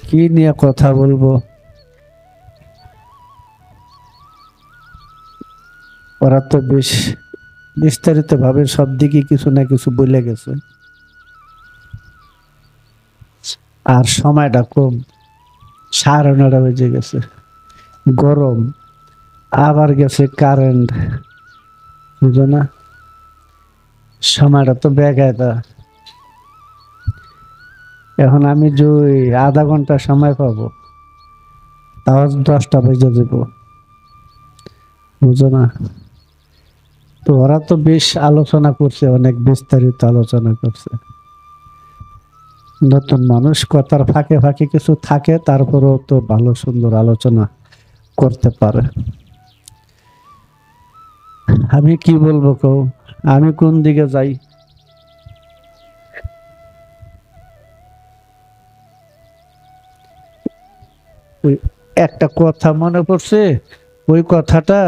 কি নিয়ে কথা বলবো? ওরা তো বেশ বিস্তারিত ভাবে সব দিকে কিছু না কিছু বলে গেছে, আর সময়টা কম, 9:30 বেজে গেছে, গরম, আবার গেছে কারেন্ট, বুঝো না? সময়টা তো বেগায়দা। এখন আমি যে আধা ঘন্টা সময় পাবো, তাও 10টা বেজে দেব, বুঝো না? তো ওরা তো বেশ আলোচনা করছে, অনেক বিস্তারিত আলোচনা করছে। নতুন মানুষ, কথার ফাঁকে ফাঁকে কিছু থাকে, তারপরেও তো ভালো সুন্দর আলোচনা করতে পারে। আমি কি বলবো কও? আমি কোন দিকে যাই? ওই একটা কথা মনে পড়ছে, ওই কথাটা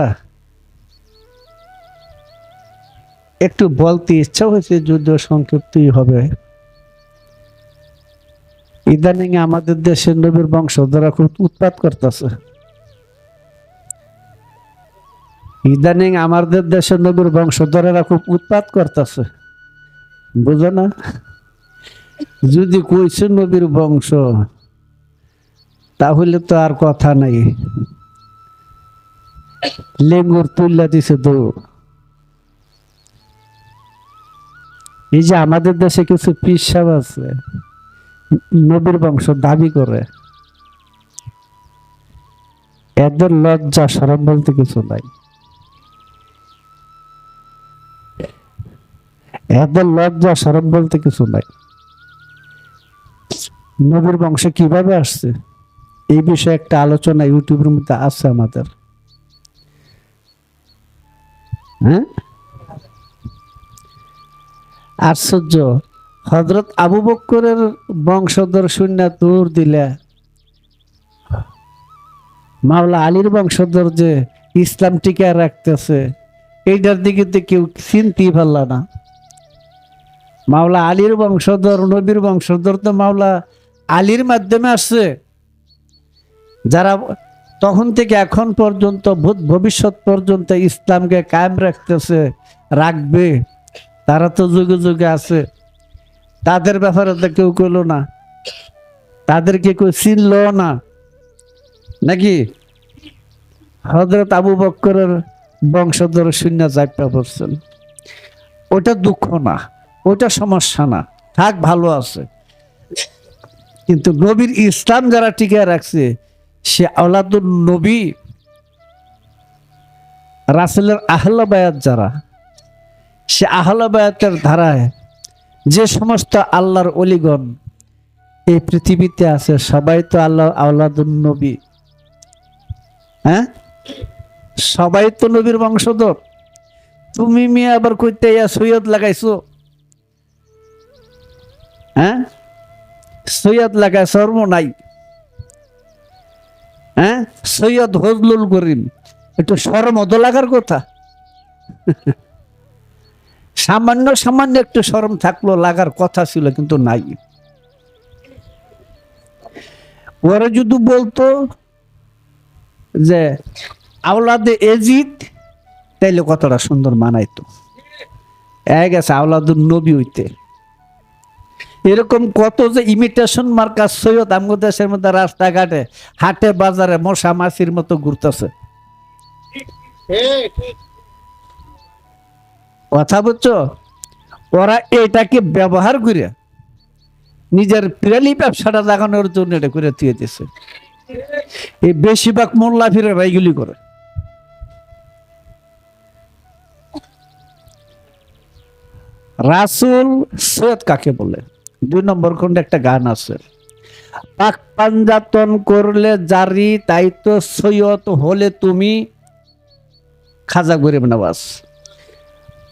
একটু বলতে ইচ্ছা হয়েছে, যদিও সংক্ষিপ্তই হবে। ইদানিং আমাদের দেশের নবীর বংশধররা খুব উৎপাত করতেছে। ইদানিং আমাদের দেশের নবীর বংশধরেরা খুব উৎপাত করতেছে, বুঝো না? যদি কইছে নবীর বংশ, তাহলে তো আর কথা নাই, লেঙ্গুর তুল্লা দিছে দৌড়। এই যে আমাদের দেশে কিছু পীর সাহেব আছে, নবীর বংশ দাবি করে, এদের লজ্জা শরম বলতে কিছু নাই। এদের লজ্জা শরম বলতে কিছু নাই। নবীর বংশ কিভাবে আসছে এই বিষয়ে একটা আলোচনা ইউটিউবের মধ্যে আছে আমাদের। হ্যাঁ, আশ্চর্য। হযরত আবু বকরের বংশধর শূন্য দূর দিলে, মাওলা আলীর বংশধর যে ইসলাম টিকায় রাখতেছে, এইটার দিকে তো কেউ চিনতেই পারল না। মাওলা আলীর বংশধর, নবীর বংশধর তো মাওলা আলীর মাধ্যমে আসছে। যারা তখন থেকে এখন পর্যন্ত ভবিষ্যৎ পর্যন্ত ইসলামকে কায়েম রাখতেছে, রাখবে, তারা তো যুগে যুগে আছে। তাদের ব্যাপারে তো কেউ কইল না, তাদেরকে কেউ চিনল না, নাকি? হযরত আবু বকরের বংশধর শূন্য জায়গা পড়ছেন। ওটা দুঃখ না, ওটা সমস্যা না, থাক, ভালো আছে। কিন্তু নবীর ইসলাম যারা টিকে রাখছে, সে আওলাদুন নবী, রাসূলের আহলে বায়াত যারা, সে আহলে বায়াতের ধারায় যে সমস্ত আল্লাহর ওলিগণ এই পৃথিবীতে আছে, সবাই তো আল্লাহ আওলাদুন নবী। হ্যাঁ, সবাই তো নবীর বংশধর। তুমি মিয়া আবার কইতে সৈয়দ লাগাইছো? হ্যাঁ, সৈয়দ লাগায় শর্ম নাই? হ্যাঁ, সৈয়দ ফজলুল করিম, একটু শরম তো লাগার কথা। সামান্য সামান্য একটু শরম থাকলো, লাগার কথা ছিল, কিন্তু নাই। ওরা যদি বলতো যে আওলাদে এজিদ, তাইলে কতটা সুন্দর মানাইতো। গেছে আওলাদুন নবী হইতে। এরকম কত যে ইমিটেশন মার্কা সৈয়দ আমগো দেশের মধ্যে রাস্তাঘাটে, হাটে বাজারে মশা মাছির মতো ঘুরতেছে। কথা বুঝছো? ওরা এটাকে ব্যবহার করে নিজের পিরালি ব্যবসাটা লাগানোর জন্য এটা করে দিয়ে দিছে। এই বেশিরভাগ মোল্লা ফিরেরা এইগুলি করে। রাসূল সৈয়দ কাকে বলে? 2 নম্বর খণ্ডে একটা গান আছে, পাক পাঞ্জাতন করলে জারি, তাই তো সৈয়দ হলে তুমি খাজা গরিব নওয়াজ।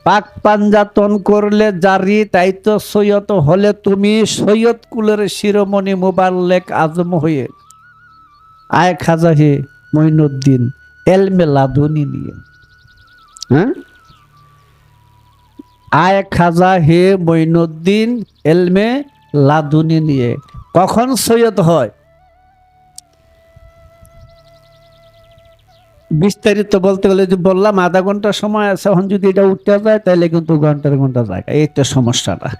পাক পাঞ্জাতন করলে জারি, তাই তো সৈয়দ হলে তুমি সৈয়দ কুলের শিরোমণি মুবাল্লেক আজম হয়ে আয় খাজা হে মঈনুদ্দিন এলমে লাদুনি নিয়ে। হ্যাঁ, আয় খাজা হে মঈনুদ্দিন এলমে লাদুনি নিয়ে। কখন সৈয়দ হয়? বিস্তারিত বলতে গেলে যে বললাম আধা ঘন্টা সময় আছে, এখন যদি এটা উঠতে যায় তাহলে কিন্তু ঘন্টার ঘন্টা জায়গা, এই তো সমস্যাটা।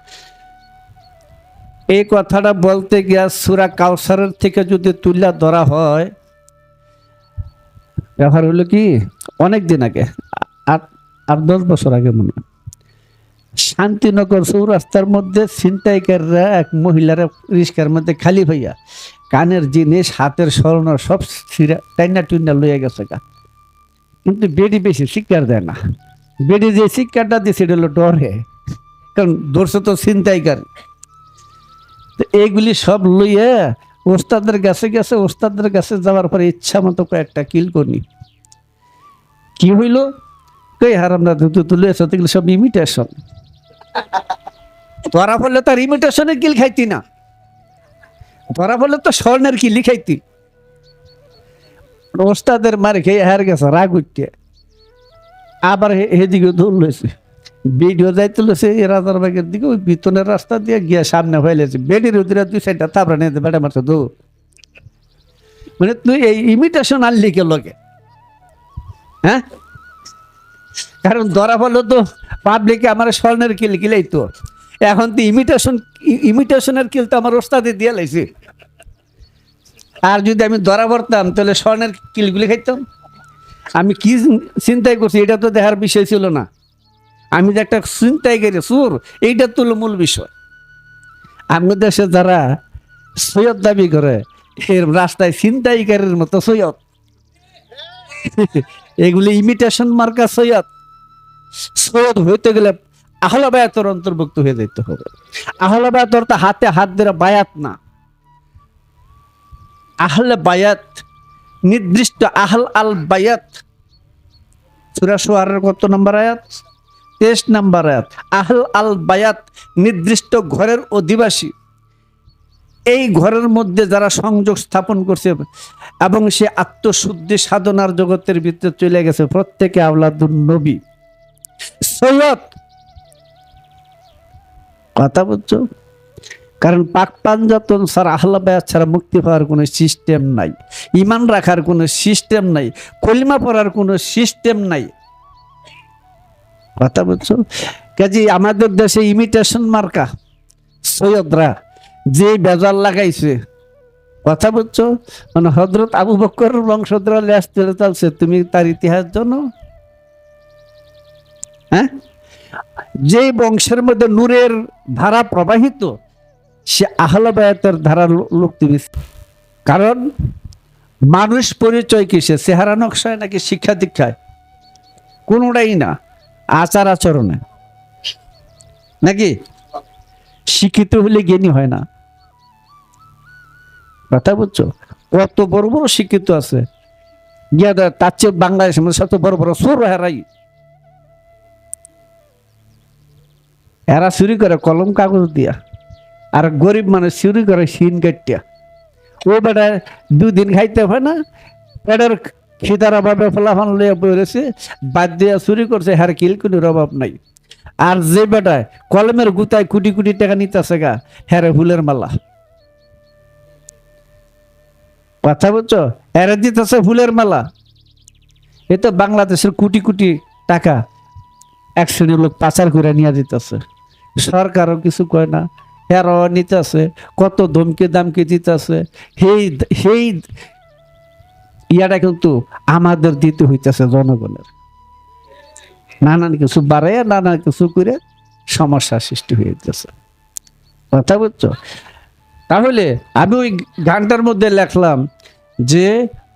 এই কথাটা বলতে গিয়া সূরা কাউসারের থেকে যদি তুলে ধরা হয়, ব্যাপার হলো কি অনেক দিন আগে, 8-10 বছর আগে মনে হয়, শান্তিনগর চৌরাস্তার মধ্যে ছিনতাইকারীরা এক মহিলার রিস্কার মধ্যে খালি হইয়া কানের জিনিস হাতের স্বর্ণ সব টাইনা টুইনা লইয়া গেছে গা। কিন্তু বেডি বেশি শিক্ষার দেয় না, বেডি যে শিক্ষাটা দিয়েছে এটা হলো ডরে, কারণ ধরছে তো ছিনতাইকার। তো এইগুলি সব লইয়া ওস্তাদের কাছে গেছে, ওস্তাদের কাছে যাওয়ার পরে ইচ্ছা মতো কয়েকটা কিল করি। কি হইল, কই হারামদা তুলে এগুলো সব ইমিটেশন। ধরা পড়লে তার ইমিটেশনের কিল খাইতি না, ধরা পড়লে তো স্বর্ণের কিলি খাইতি। ওস্তাদের মারে খেয়ে হার গেছে রাগ উঠতে, আবার এদিকে ধরলেছে, ভিডিও যাই তুলেছে রাজারবাগের দিকে, ওই বিতনের রাস্তা দিয়ে গিয়ে সামনে হয়েছে, বেডির উদিরা 2 সাইডটা তারপরে নিয়ে বেটা মারছে দৌ। মানে তুই এই ইমিটেশন আনলি কে লোকে, হ্যাঁ? কারণ ধরা পড়লো তো পাবলিকে আমার স্বর্ণের কিল কিলাই তো, এখন তো ইমিটেশনের কিল তো আমার ওস্তাদে দিয়ে লাইছে। আর যদি আমি ধরা পড়তাম তাহলে স্বর্ণের কিলগুলি খাইতাম। আমি কি চিন্তাই করছি এটা তো দেখার বিষয় ছিল না, আমি যে একটা চিন্তাই করি সুর, এইটা তো মূল বিষয়। আমাদের দেশে যারা সৈয়দ দাবি করে, এর রাস্তায় ছিনতাইকারীর মতো সৈয়দ, এগুলি ইমিটেশন মার্কা সৈয়দ। সৈয়দ হইতে গেলে আহলে বায়াতের অন্তর্ভুক্ত হয়ে যেতে হবে। আহলে বায়াত অর্থাৎ হাতে হাত ধরে বায়াত না, আহলে বায়াত নির্দিষ্ট, আহল আল বায়াত সূরা শুআরার কত নম্বর আয়াত? 23 নম্বর আয়াত। আহল আল বায়াত নির্দিষ্ট ঘরের অধিবাসী, এই ঘরের মধ্যে যারা সংযোগ স্থাপন করছে এবং সে আত্মশুদ্ধি সাধনার জগতের ভিতরে চলে গেছে, প্রত্যেকে আওলাদুন নবী সৈয়দ। কথা বুঝছো? কারণ পাক পাঞ্জাতন ছাড়া, আহলে বায়াত ছাড়া মুক্তি পাওয়ার কোনো সিস্টেম নাই, ইমান রাখার কোনো সিস্টেম নাই, কলিমা পড়ার কোনো সিস্টেম নাই। কথা বুঝছো? কাজে আমাদের দেশে ইমিটেশন মার্কা সৈয়দরা যে বেজাল লাগাইছে, কথা বুঝছো? মানে হযরত আবু বকর বংশধর লেসতে চলছে, তুমি তার ইতিহাস জানো? হ্যাঁ, যে বংশের মধ্যে নূরের ধারা প্রবাহিত, সে আহলে বায়াতের ধারার লোক তুমি। কারণ মানুষ পরিচয় কিসে? চেহারা নকশায় নাকি শিক্ষা দীক্ষায়? কোনোটাই না, আচার আচরণে নাকি? শিক্ষিত হলে জ্ঞানী হয় না, কথা বুঝছো? কত বড় বড় শিক্ষিত আছে, গিয়া তার চেয়ে বাংলাদেশের মধ্যে সবচেয়ে বড় বড় চোর হেরাই। এরা চুরি করে কলম কাগজ দিয়া, আর গরিব মানুষ চুরি করে শিন কাটিয়া। ও বেটা 2 দিন খাইতে হয় না, পেটের খিদার অভাবে ফলাফল লইয়া বলেছে, বাদ দিয়া চুরি করছে, হার কিলকুনির অভাব নাই। আর যে বেটায় কলমের গুতায় কোটি কোটি টাকা নিতেছে গা, হ্যারে ফুলের মালা। কথা বুঝছো? এরা দিতেছে ফুলের মালা। এ তো বাংলাদেশের কোটি কোটি টাকা এক শ্রেণীর লোক পাচার করে নিয়ে দিতেছে, সরকারও কিছু কয় না, এরাও নিতেছে, কত ধমকি দামকি দিতেছে। সেই ইয়াটা কিন্তু আমাদের দিতে হইতেছে জনগণের, নানান কিছু বাড়াইয়া নানান কিছু করে সমস্যা সৃষ্টি হয়ে যেতেছে। কথা বুঝছো? তাহলে আমি ওই গানটার মধ্যে লেখলাম যে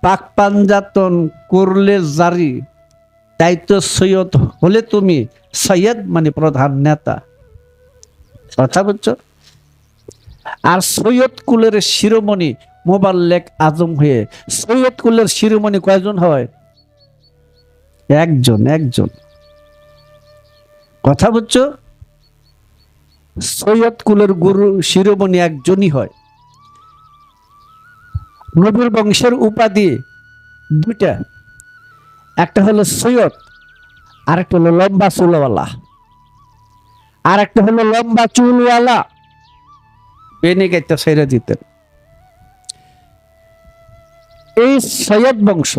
পাক পাঞ্জাতন করলে জারি, তাই তো সৈয়দ হলে তুমি, সৈয়দ মানে প্রধান নেতা। কথা বুঝছো? আর সৈয়দ কুলের শিরোমণি মোবাল্লেক আজম হয়ে, সৈয়দ কুলের শিরোমণি কয়জন হয়? একজন। কথা বুঝছো? সৈয়দ কুলের গুরু শিরোমণি একজনই হয়। নবীর বংশের উপাধি 2টা, একটা হলো সৈয়দ, আর একটা হলো লম্বা চুলওয়ালা, আর একটা হলো লম্বা চুলওয়ালা। বেনে গাইতে ছেড়ে দিতেন। এই সৈয়দ বংশ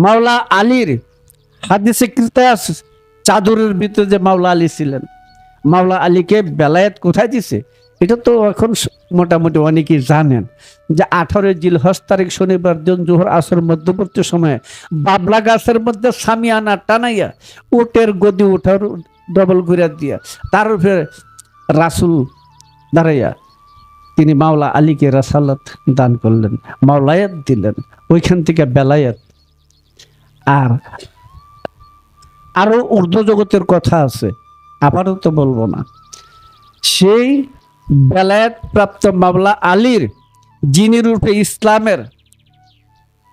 মাওলা আলীর হাদিসে কৃতায় আছে চাদরের ভিতরে যে মাওলা আলী ছিলেন, মাওলা আলীকে বেলায়েত কোথায় দিছে এটা তো এখন মোটামুটি অনেকেই জানেন যে 18 জিলহজ তারিখ শনিবার দিন জোহর আসর মধ্যবর্তী সময়ে বাবলা গাছের মধ্যে সামিয়ানা টানাইয়া উটের গদি উঠার ডবল ঘুরিয়া দিয়া তার উপরে রাসূল দাঁড়াইয়া তিনি মাওলা আলীকে রাসালাত দান করলেন, মাওলায়াত দিলেন, ওইখান থেকে বেলায়েত। আর আরো উর্দু জগতের কথা আছে, আপাতত বলবো না। সেই বেলায়েত প্রাপ্ত মাওলা আলীর যিনি রূপে ইসলামের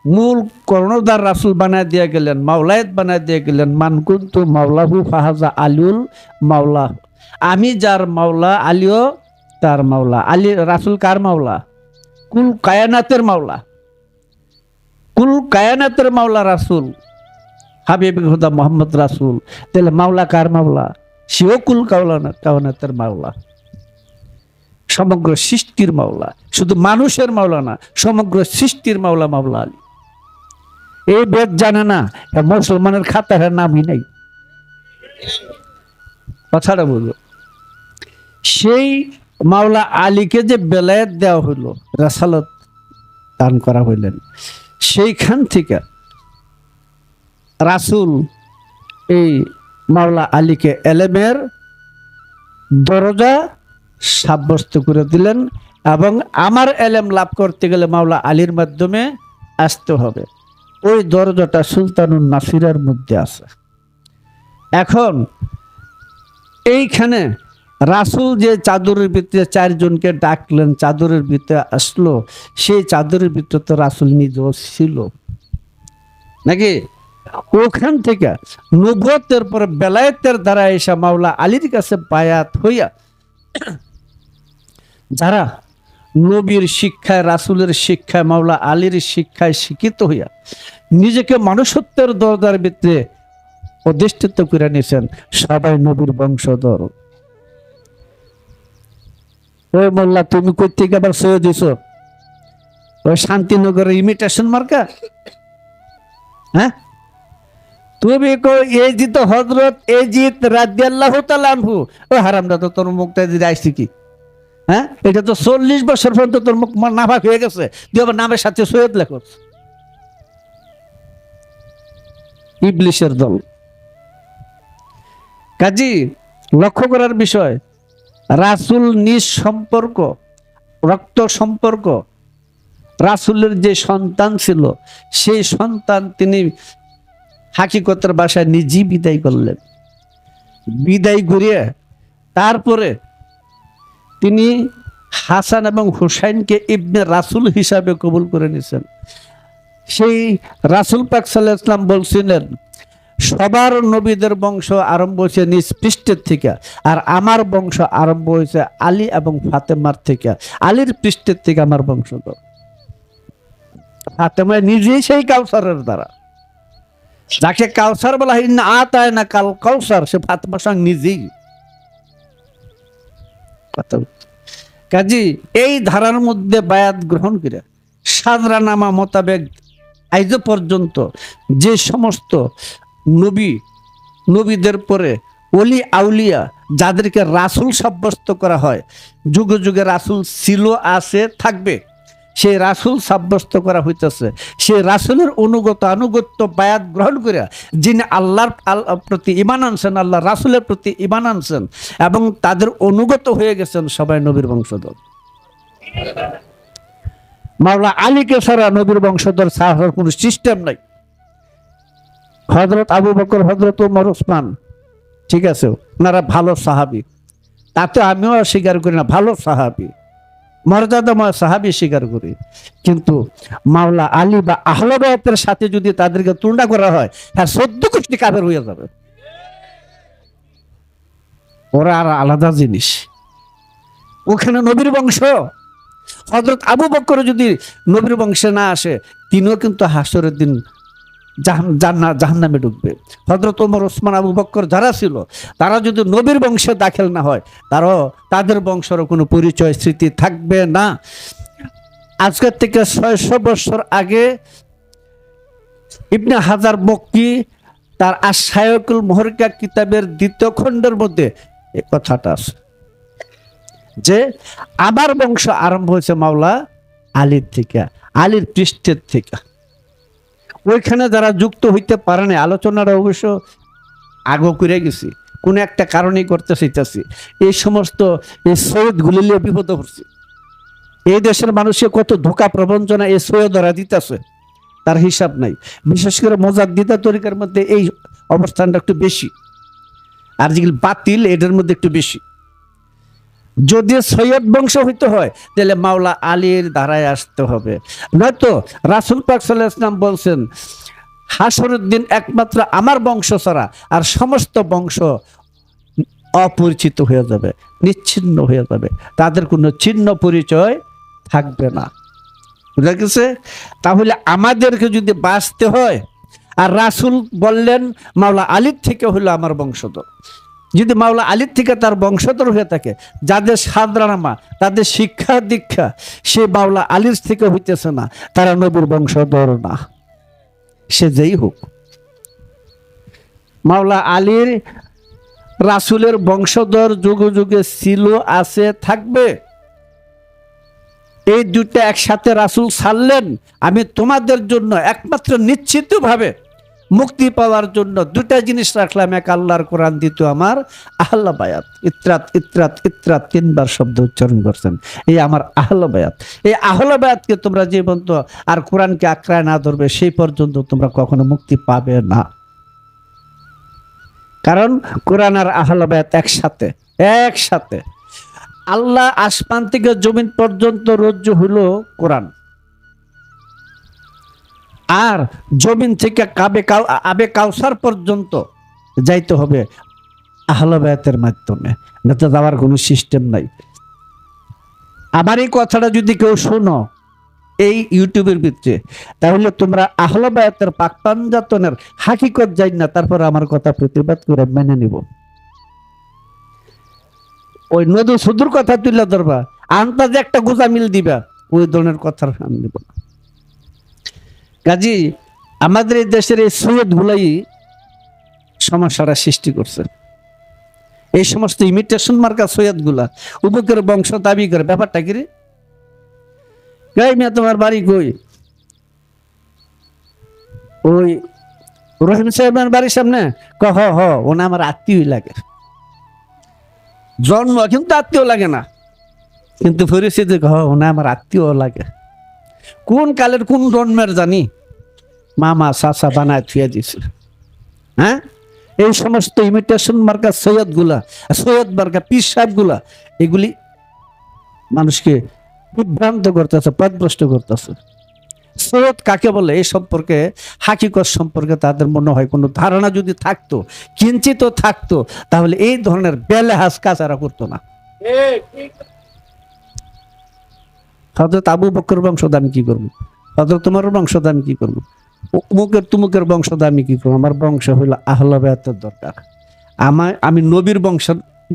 মূল কর্ণধার রাসূল বানায় দিয়ে গেলেন, মাওলায়াত বানায় দিয়ে গেলেন, মানকুন্তু মাওলাহু ফাহাজা আলিউল মাওলা, আমি যার মাওলা আলীও তার মাওলা। আলী রাসূল কার মাওলা? কুল কায়নাতের মাওলা, কুল কায়নাতের মাওলা রাসূল হাবিব খুদা মোহাম্মদ রাসূল। তাহলে মাওলা কার মাওলা? সেও কুল কায়নাতের মাওলা, সমগ্র সৃষ্টির মাওলা, শুধু মানুষের মাওলা না, সমগ্র সৃষ্টির মাওলা মাওলা আলী। এই বেদ জানে না, মুসলমানের খাতার নামই নাই। কথাটা বলবো, সেই মাওলা আলীকে যে বেলায়েত দেওয়া হইল, রাসালাত দান করা হইলেন, সেইখান থেকে রাসূল এই মাওলা আলীকে এলেমের দরজা সাব্যস্ত করে দিলেন এবং আমার এলেম লাভ করতে গেলে মাওলা আলীর মাধ্যমে আসতে হবে। ওই দরজাটা সুলতানুন নাসিরের মধ্যে আছে। এখন এইখানে রাসূল যে চাদরের ভিতরে 4 জনকে ডাকলেন, চাদরের ভিতরে আসলো, সেই চাদরের ভিতরে তো রাসূল নিজেও ছিল নাকি? ওখান থেকে নবুয়তের পরে বেলায়েতের দ্বারা এসে মাওলা আলীর কাছে বায়াত হইয়া যারা নবীর শিক্ষায়, রাসূলের শিক্ষায়, মাওলা আলীর শিক্ষায় শিক্ষিত হইয়া নিজেকে মানুষত্বের দরজার ভিতরে অধিষ্ঠিত করে নিয়েছেন, সবাই নবীর বংশধর। ওই মোল্লা তুমি কই থেকে আবার সয়ে দিছ? ওই শান্তিনগরের ইমিটেশন মার্কা? হ্যাঁ, তুমি কই এজিত হযরত এজিত রাদিয়াল্লাহু তাআলা আনহু। ও হারামদা, তো তোর মুখটা দিয়ে আইছি কি? হ্যাঁ, এটা তো 40 বছর পর্যন্ত তোর মুখ নাফাক হয়ে গেছে, তুই আবার নামের সাথে সৈয়দ লেখস। ইবলিশের দল। কাজী লক্ষ্য করার বিষয়, রাসূল নিজ সম্পর্ক, রক্ত সম্পর্ক, রাসূলের যে সন্তান ছিল, সেই সন্তান তিনি হাকিকতের বাসায় নিজেই বিদায় করলেন। বিদায় করিয়ে তারপরে তিনি হাসান এবং হুসাইনকে ইবনে রাসূল হিসাবে কবুল করে নিয়েছেন। সেই রাসূল পাক সাল্লাল্লাহু আলাইহি ওয়াসাল্লাম বলছিলেন, সবার নবীদের বংশ আরম্ভ হয়েছে নিজ পৃষ্ঠের থেকে, আর আমার বংশ আরম্ভ হয়েছে আলী এবং ফাতেমার থেকে। আলীর পৃষ্ঠের থেকে আমার বংশধর। ফাতেমা নিজেই সেই কাউসারের দ্বারা, যাকে কাউসার বলা হয় না, আতায় না কাল কাউসার, সে ফাতেমার সঙ্গে নিজেই। কাজী এই ধারার মধ্যে বায়াত গ্রহণ করে সাদরানামা মোতাবেক আজ পর্যন্ত যে সমস্ত নবীদের পরে ওলি আউলিয়া যাদেরকে রাসূল সাব্যস্ত করা হয়, যুগে যুগে রাসূল ছিল, আছে, থাকবে, সেই রাসূল সাব্যস্ত করা হইতেছে। সেই রাসূলের আনুগত্য বায়াত গ্রহণ করে যিনি আল্লাহর প্রতি ঈমান আনছেন, আল্লাহ রাসূলের প্রতি ঈমান আনছেন এবং তাদের অনুগত হয়ে গেছেন, সবাই নবীর বংশধর। মাওলা আলীকে ছাড়া নবীর বংশধর ছাড়ার কোনো সিস্টেম নাই। হযরত আবু বকর, হযরত ওমর, ওসমান, ঠিক আছে, ওনারা ভালো সাহাবী, তাতে আমিও স্বীকার করি না, ভালো সাহাবী, মর্যাদাময় সাহাবী স্বীকার করি। কিন্তু মাওলা আলী বা আহলে বায়াতের সাথে যদি তাদেরকে তুলনা করা হয়, হ্যাঁ 14 কোটি কাফের হয়ে যাবে। ওরা আর আলাদা জিনিস। ওখানে নবীর বংশ, হযরত আবু বকর যদি নবীর বংশে না আসে, তিনিও কিন্তু হাসরের দিন জাহান্নামে ঢুকবে। হযরত ওমর, ওসমান, আবু বকর যারা ছিল, তারা যদি নবীর বংশে দাখিল না হয়, তাদের বংশের কোনো পরিচয় স্মৃতি থাকবে না। আজকের থেকে 600 বছর আগে ইবনে হাজার মক্কি তার আশায়কুল মুহরিকা কিতাবের 2য় খণ্ডের মধ্যে এই কথাটা আছে যে আমার বংশ আরম্ভ হয়েছে মাওলা আলীর থেকে, আলীর পৃষ্ঠের থেকে। ওইখানে যারা যুক্ত হইতে পারে না, আলোচনাটা অবশ্য আগে করে গেছি, কোন একটা কারণেই করতে চাইতেছি, এই সমস্ত এই সৈয়দগুলি নিয়ে বিপদ পড়ছি। এই দেশের মানুষকে কত ধোঁকা প্রবঞ্চনা এই সৈয়দরা দিতেছে, তার হিসাব নাই। বিশেষ করে মুজাদ্দিদা তরিকার মধ্যে এই অবস্থানটা একটু বেশি, আর যেগুলো বাতিল এটার মধ্যে একটু বেশি। যদি সৈয়দ বংশ হইতে হয় তাহলে মাওলা আলীর ধারায় আসতে হবে, নয়তো রাসূল পাক সাল্লাল্লাহু আলাইহি ওয়াসাল্লাম বলছেন হাসরের দিন একমাত্র আমার বংশ ছাড়া আর সমস্ত বংশ অপরিচিত হয়ে যাবে, নিচ্ছিন্ন হয়ে যাবে, তাদের কোনো চিহ্ন পরিচয় থাকবে না। বুঝা গেছে? তাহলে আমাদেরকে যদি বাঁচতে হয়, আর রাসূল বললেন মাওলা আলীর থেকে হলো আমার বংশধর, যদি মাওলা আলীর থেকে তার বংশধর হয়ে থাকে, যাদের সাদরানামা তাদের শিক্ষা দীক্ষা সে মাওলা আলীর থেকে হইতেছে না, তারা নবীর বংশধর না, সে যেই হোক। মাওলা আলীর রাসূলের বংশধর যুগে যুগে ছিল, আছে, থাকবে। এই দুটো একসাথে রাসূল ছাড়লেন, আমি তোমাদের জন্য একমাত্র নিশ্চিতভাবে মুক্তি পাওয়ার জন্য 2টা জিনিস রাখলাম, এক আল্লাহর কোরআন, দ্বিতীয় আমার আহলে বায়াত। ইত্রাত ইত্রাত ইত্রাত 3বার শব্দ উচ্চারণ করছেন, এই আমার আহলে বায়াত। এই আহলে বায়াতকে তোমরা যে পর্যন্ত আর কোরআনকে আঁকড়ায় না ধরবে সেই পর্যন্ত তোমরা কখনো মুক্তি পাবে না। কারণ কোরআন আর আহলে বায়াত একসাথে, একসাথে। আল্লাহ আসমান থেকে জমিন পর্যন্ত রজ্জু হলো কোরআন, আর জমিন থেকে আবে কাউসার পর্যন্ত যাইতে হবে আহলে বায়াতের মাধ্যমে, না তো যাওয়ার কোনো সিস্টেম নাই। আমার এই কথাটা যদি কেউ শোনো এই ইউটিউবের ভিতরে, তাহলে তোমরা আহলে বায়াতের পাক পাঞ্জাতনের হাকিকত যাই না, তারপর আমার কথা প্রতিবাদ করে মেনে নিব। ওই নদী সুদূর কথা তুলে ধরবা, আন্তাজে একটা গোজা মিল দিবা, ওই ধরনের কথা আমি নিব না। কাজী আমাদের এই দেশের এই সৈয়দ গুলাই সমস্যাটা সৃষ্টি করছে। এই সমস্ত ইমিটেশন মার্কা সৈয়দ গুলা উবুকের বংশ দাবি করে, ব্যাপারটা কি রে? গাই মিয়া তোমার বাড়ি কই? ওই রহিম সাহেবের বাড়ির সামনে। হ হ, ওনা আমার আত্মীয় লাগে, জন্ম কিন্তু আত্মীয় লাগে না, কিন্তু পরিস্থিতি ওনা আমার আত্মীয় লাগে। কোন কালের কোন জন্মের জানি মামা চাচা বানায় থুয়ে দিছে। হ্যাঁ, এই সমস্ত ইমিটেশন মার্কা সৈয়দ গুলা, সৈয়দ মার্কা পীর সাহেব গুলা, এগুলি মানুষকে বিভ্রান্ত করতেছে, পথভ্রষ্ট করতেছে। সৈয়দ কাকে বলে এই সম্পর্কে, হাকিকত সম্পর্কে তাদের মনে হয় কোনো ধারণা যদি থাকতো, কিঞ্চিত থাকতো, তাহলে এই ধরনের বেলেহাজ কাজ এরা করতো না। হযরত আবু বকর বংশধ আমি কি করবো? হযরত তোমার বংশধ আমি কি করবো? অমুকের তুমুকের বংশধ আমি কি করবো? আমার বংশ হইলো আহলে বায়াতের দরকার। আমি নবীর বংশ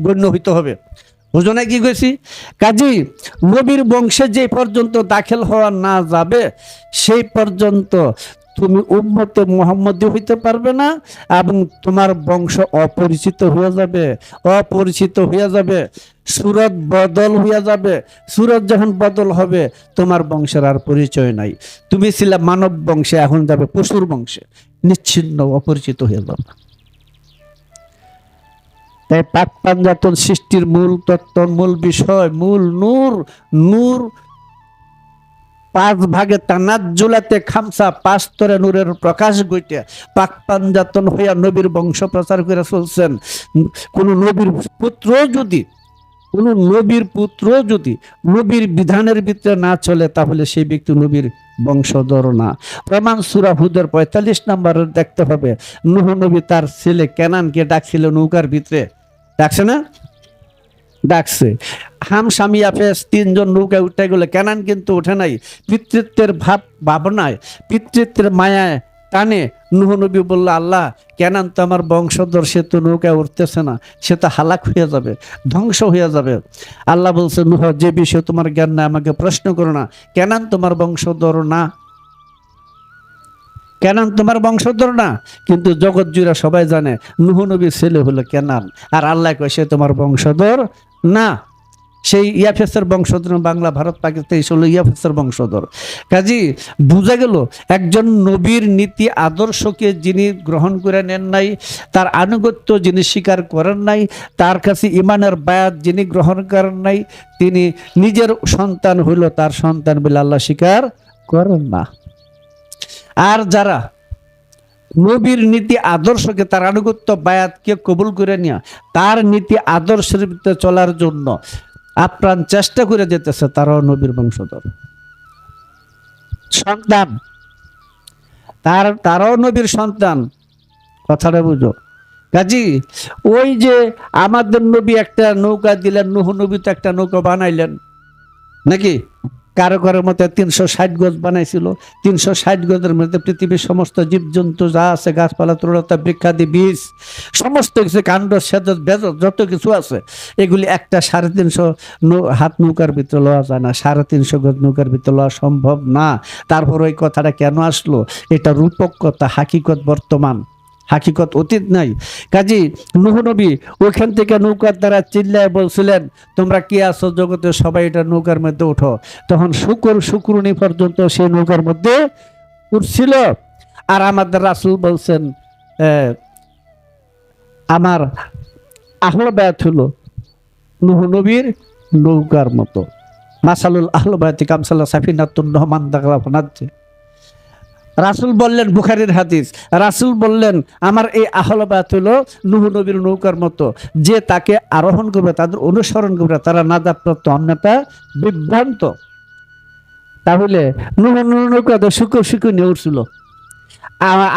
গণ্য হইতে হবে। বুঝোনা কি কইছি? কাজী নবীর বংশে যে পর্যন্ত দাখিল হওয়া না যাবে সেই পর্যন্ত তুমি উম্মতে মুহাম্মদী হইতে পারবে না, এবং তোমার বংশ অপরিচিত হয়ে যাবে, অপরিচিত হয়ে যাবে, সুরত বদল হয়ে যাবে। সুরত যখন বদল হবে তোমার বংশের আর পরিচয় নাই। তুমি ছিলে মানব বংশে, এখন যাবে পশুর বংশে, নিচ্ছিন্ন অপরিচিত হয়ে যাবে। তাই পাক পাঞ্জাতন সৃষ্টির মূল তত্ত্ব, মূল বিষয়, মূল নূর, নূর 5 ভাগে তানাজ্জুলাতে খামসা, 5 স্তরে নূরের প্রকাশ ঘটে পাক পাঞ্জাতন হইয়া নবীর বংশ প্রচার করে চলছেন। কোন নবীর পুত্র যদি নবীর বিধানের ভিতরে না চলে, তাহলে সেই ব্যক্তি নবীর বংশধর না। প্রমাণ সূরা হুদের 45 নম্বরে দেখতে হবে। নূহ নবী তার ছেলে কেনানকে ডাকছিল নৌকার ভিতরে, ডাকছে না? ডাকছে। হাম স্বামী আফেস 3 জন নৌকায় উঠে গেলে কেনান কিন্তু ওঠে নাই। পিতৃত্বের ভাবনায়, পিতৃত্বের মায়ায় টানে নূহ নবী বলল, আল্লাহ কেনান তো আমার বংশধর, সে তো নৌকায় উঠতেছে না, সে তো হালাক হয়ে যাবে, ধ্বংস হয়ে যাবে। আল্লাহ বলছে, নূহ যে বিষয়ে তোমার জ্ঞান না আমাকে প্রশ্ন করো না, কেনান তোমার বংশধর না। কেনান তোমার বংশধর না, কিন্তু জগৎ জুড়ে সবাই জানে নূহ নবীর ছেলে হলো কেনান, আর আল্লাহ কয় সে তোমার বংশধর না। সেই ইয়াফেসের বংশধর, বাংলা ভারত পাকিস্তান হলো ইয়াফেসের বংশধর। কাজী বোঝা গেল একজন নবীর নীতি আদর্শকে যিনি গ্রহণ করে নেন নাই, তার আনুগত্য যিনি স্বীকার করেন নাই, তার কাছে ইমানের বায়াত যিনি গ্রহণ করেন নাই, তিনি নিজের সন্তান হইল তার সন্তান বলে আল্লাহ স্বীকার করেন না। আর যারা নবীর নীতি আদর্শকে, তার আনুগত্য বায়াতকে কবুল করে নিয়ে তার নীতি আদর্শের ভিতরে চলার জন্য আপ্রাণ চেষ্টা করে যেতেছে, তারাও নবীর বংশধর সন্তান, তারাও নবীর সন্তান। কথাটা বুঝো। কাজী ওই যে আমাদের নবী একটা নৌকা দিলেন, নূহ নবী তো একটা নৌকা বানাইলেন নাকি? কারো কারোর মতে 360 গজ বানাইছিল। 360 গজের মধ্যে পৃথিবীর সমস্ত জীবজন্তু যা আছে, গাছপালা, তরুলতা, বৃক্ষাদি, বীজ, সমস্ত কিছু, কাণ্ড, সেদ, বেদ, যত কিছু আছে, এগুলি একটা 350 হাত নৌকার ভিতরে লওয়া যায় না, 350 গজ নৌকার ভিতরে লওয়া সম্ভব না। তারপর ওই কথাটা কেন আসলো? এটা রূপক কথা, হাকিকত বর্তমান, হাকিকত অতীত নাই। কাজী নূহ নবী ওইখান থেকে নৌকার দ্বারা চিল্লায় বলছিলেন, তোমরা কি আছো জগতে, সবাই এটা নৌকার মধ্যে উঠো। তখন শুক্রনি পর্যন্ত সেই নৌকার মধ্যে উঠছিল। আর আমাদের রাসূল বলছেন, আমার আহলে বায়াত হলো নূহ নবীর নৌকার মতো। মাসালুল আহলে বায়াতি কামসাল্লা সাফিনাতুন নহমান দাগলাফনাজ্জে। রাসূল বললেন, বুখারীর হাদিস, রাসূল বললেন আমার এই আহলে বায়াত হলো নূহ নবীর নৌকার মতো, যে তাকে আরোহণ করবে, তাদের অনুসরণ করবে, তারা নাজাতপ্রাপ্ত, অন্যথা বিভ্রান্ত। তাহলে নূহ নৌকাতে শুকর নিয়ে উঠছিল,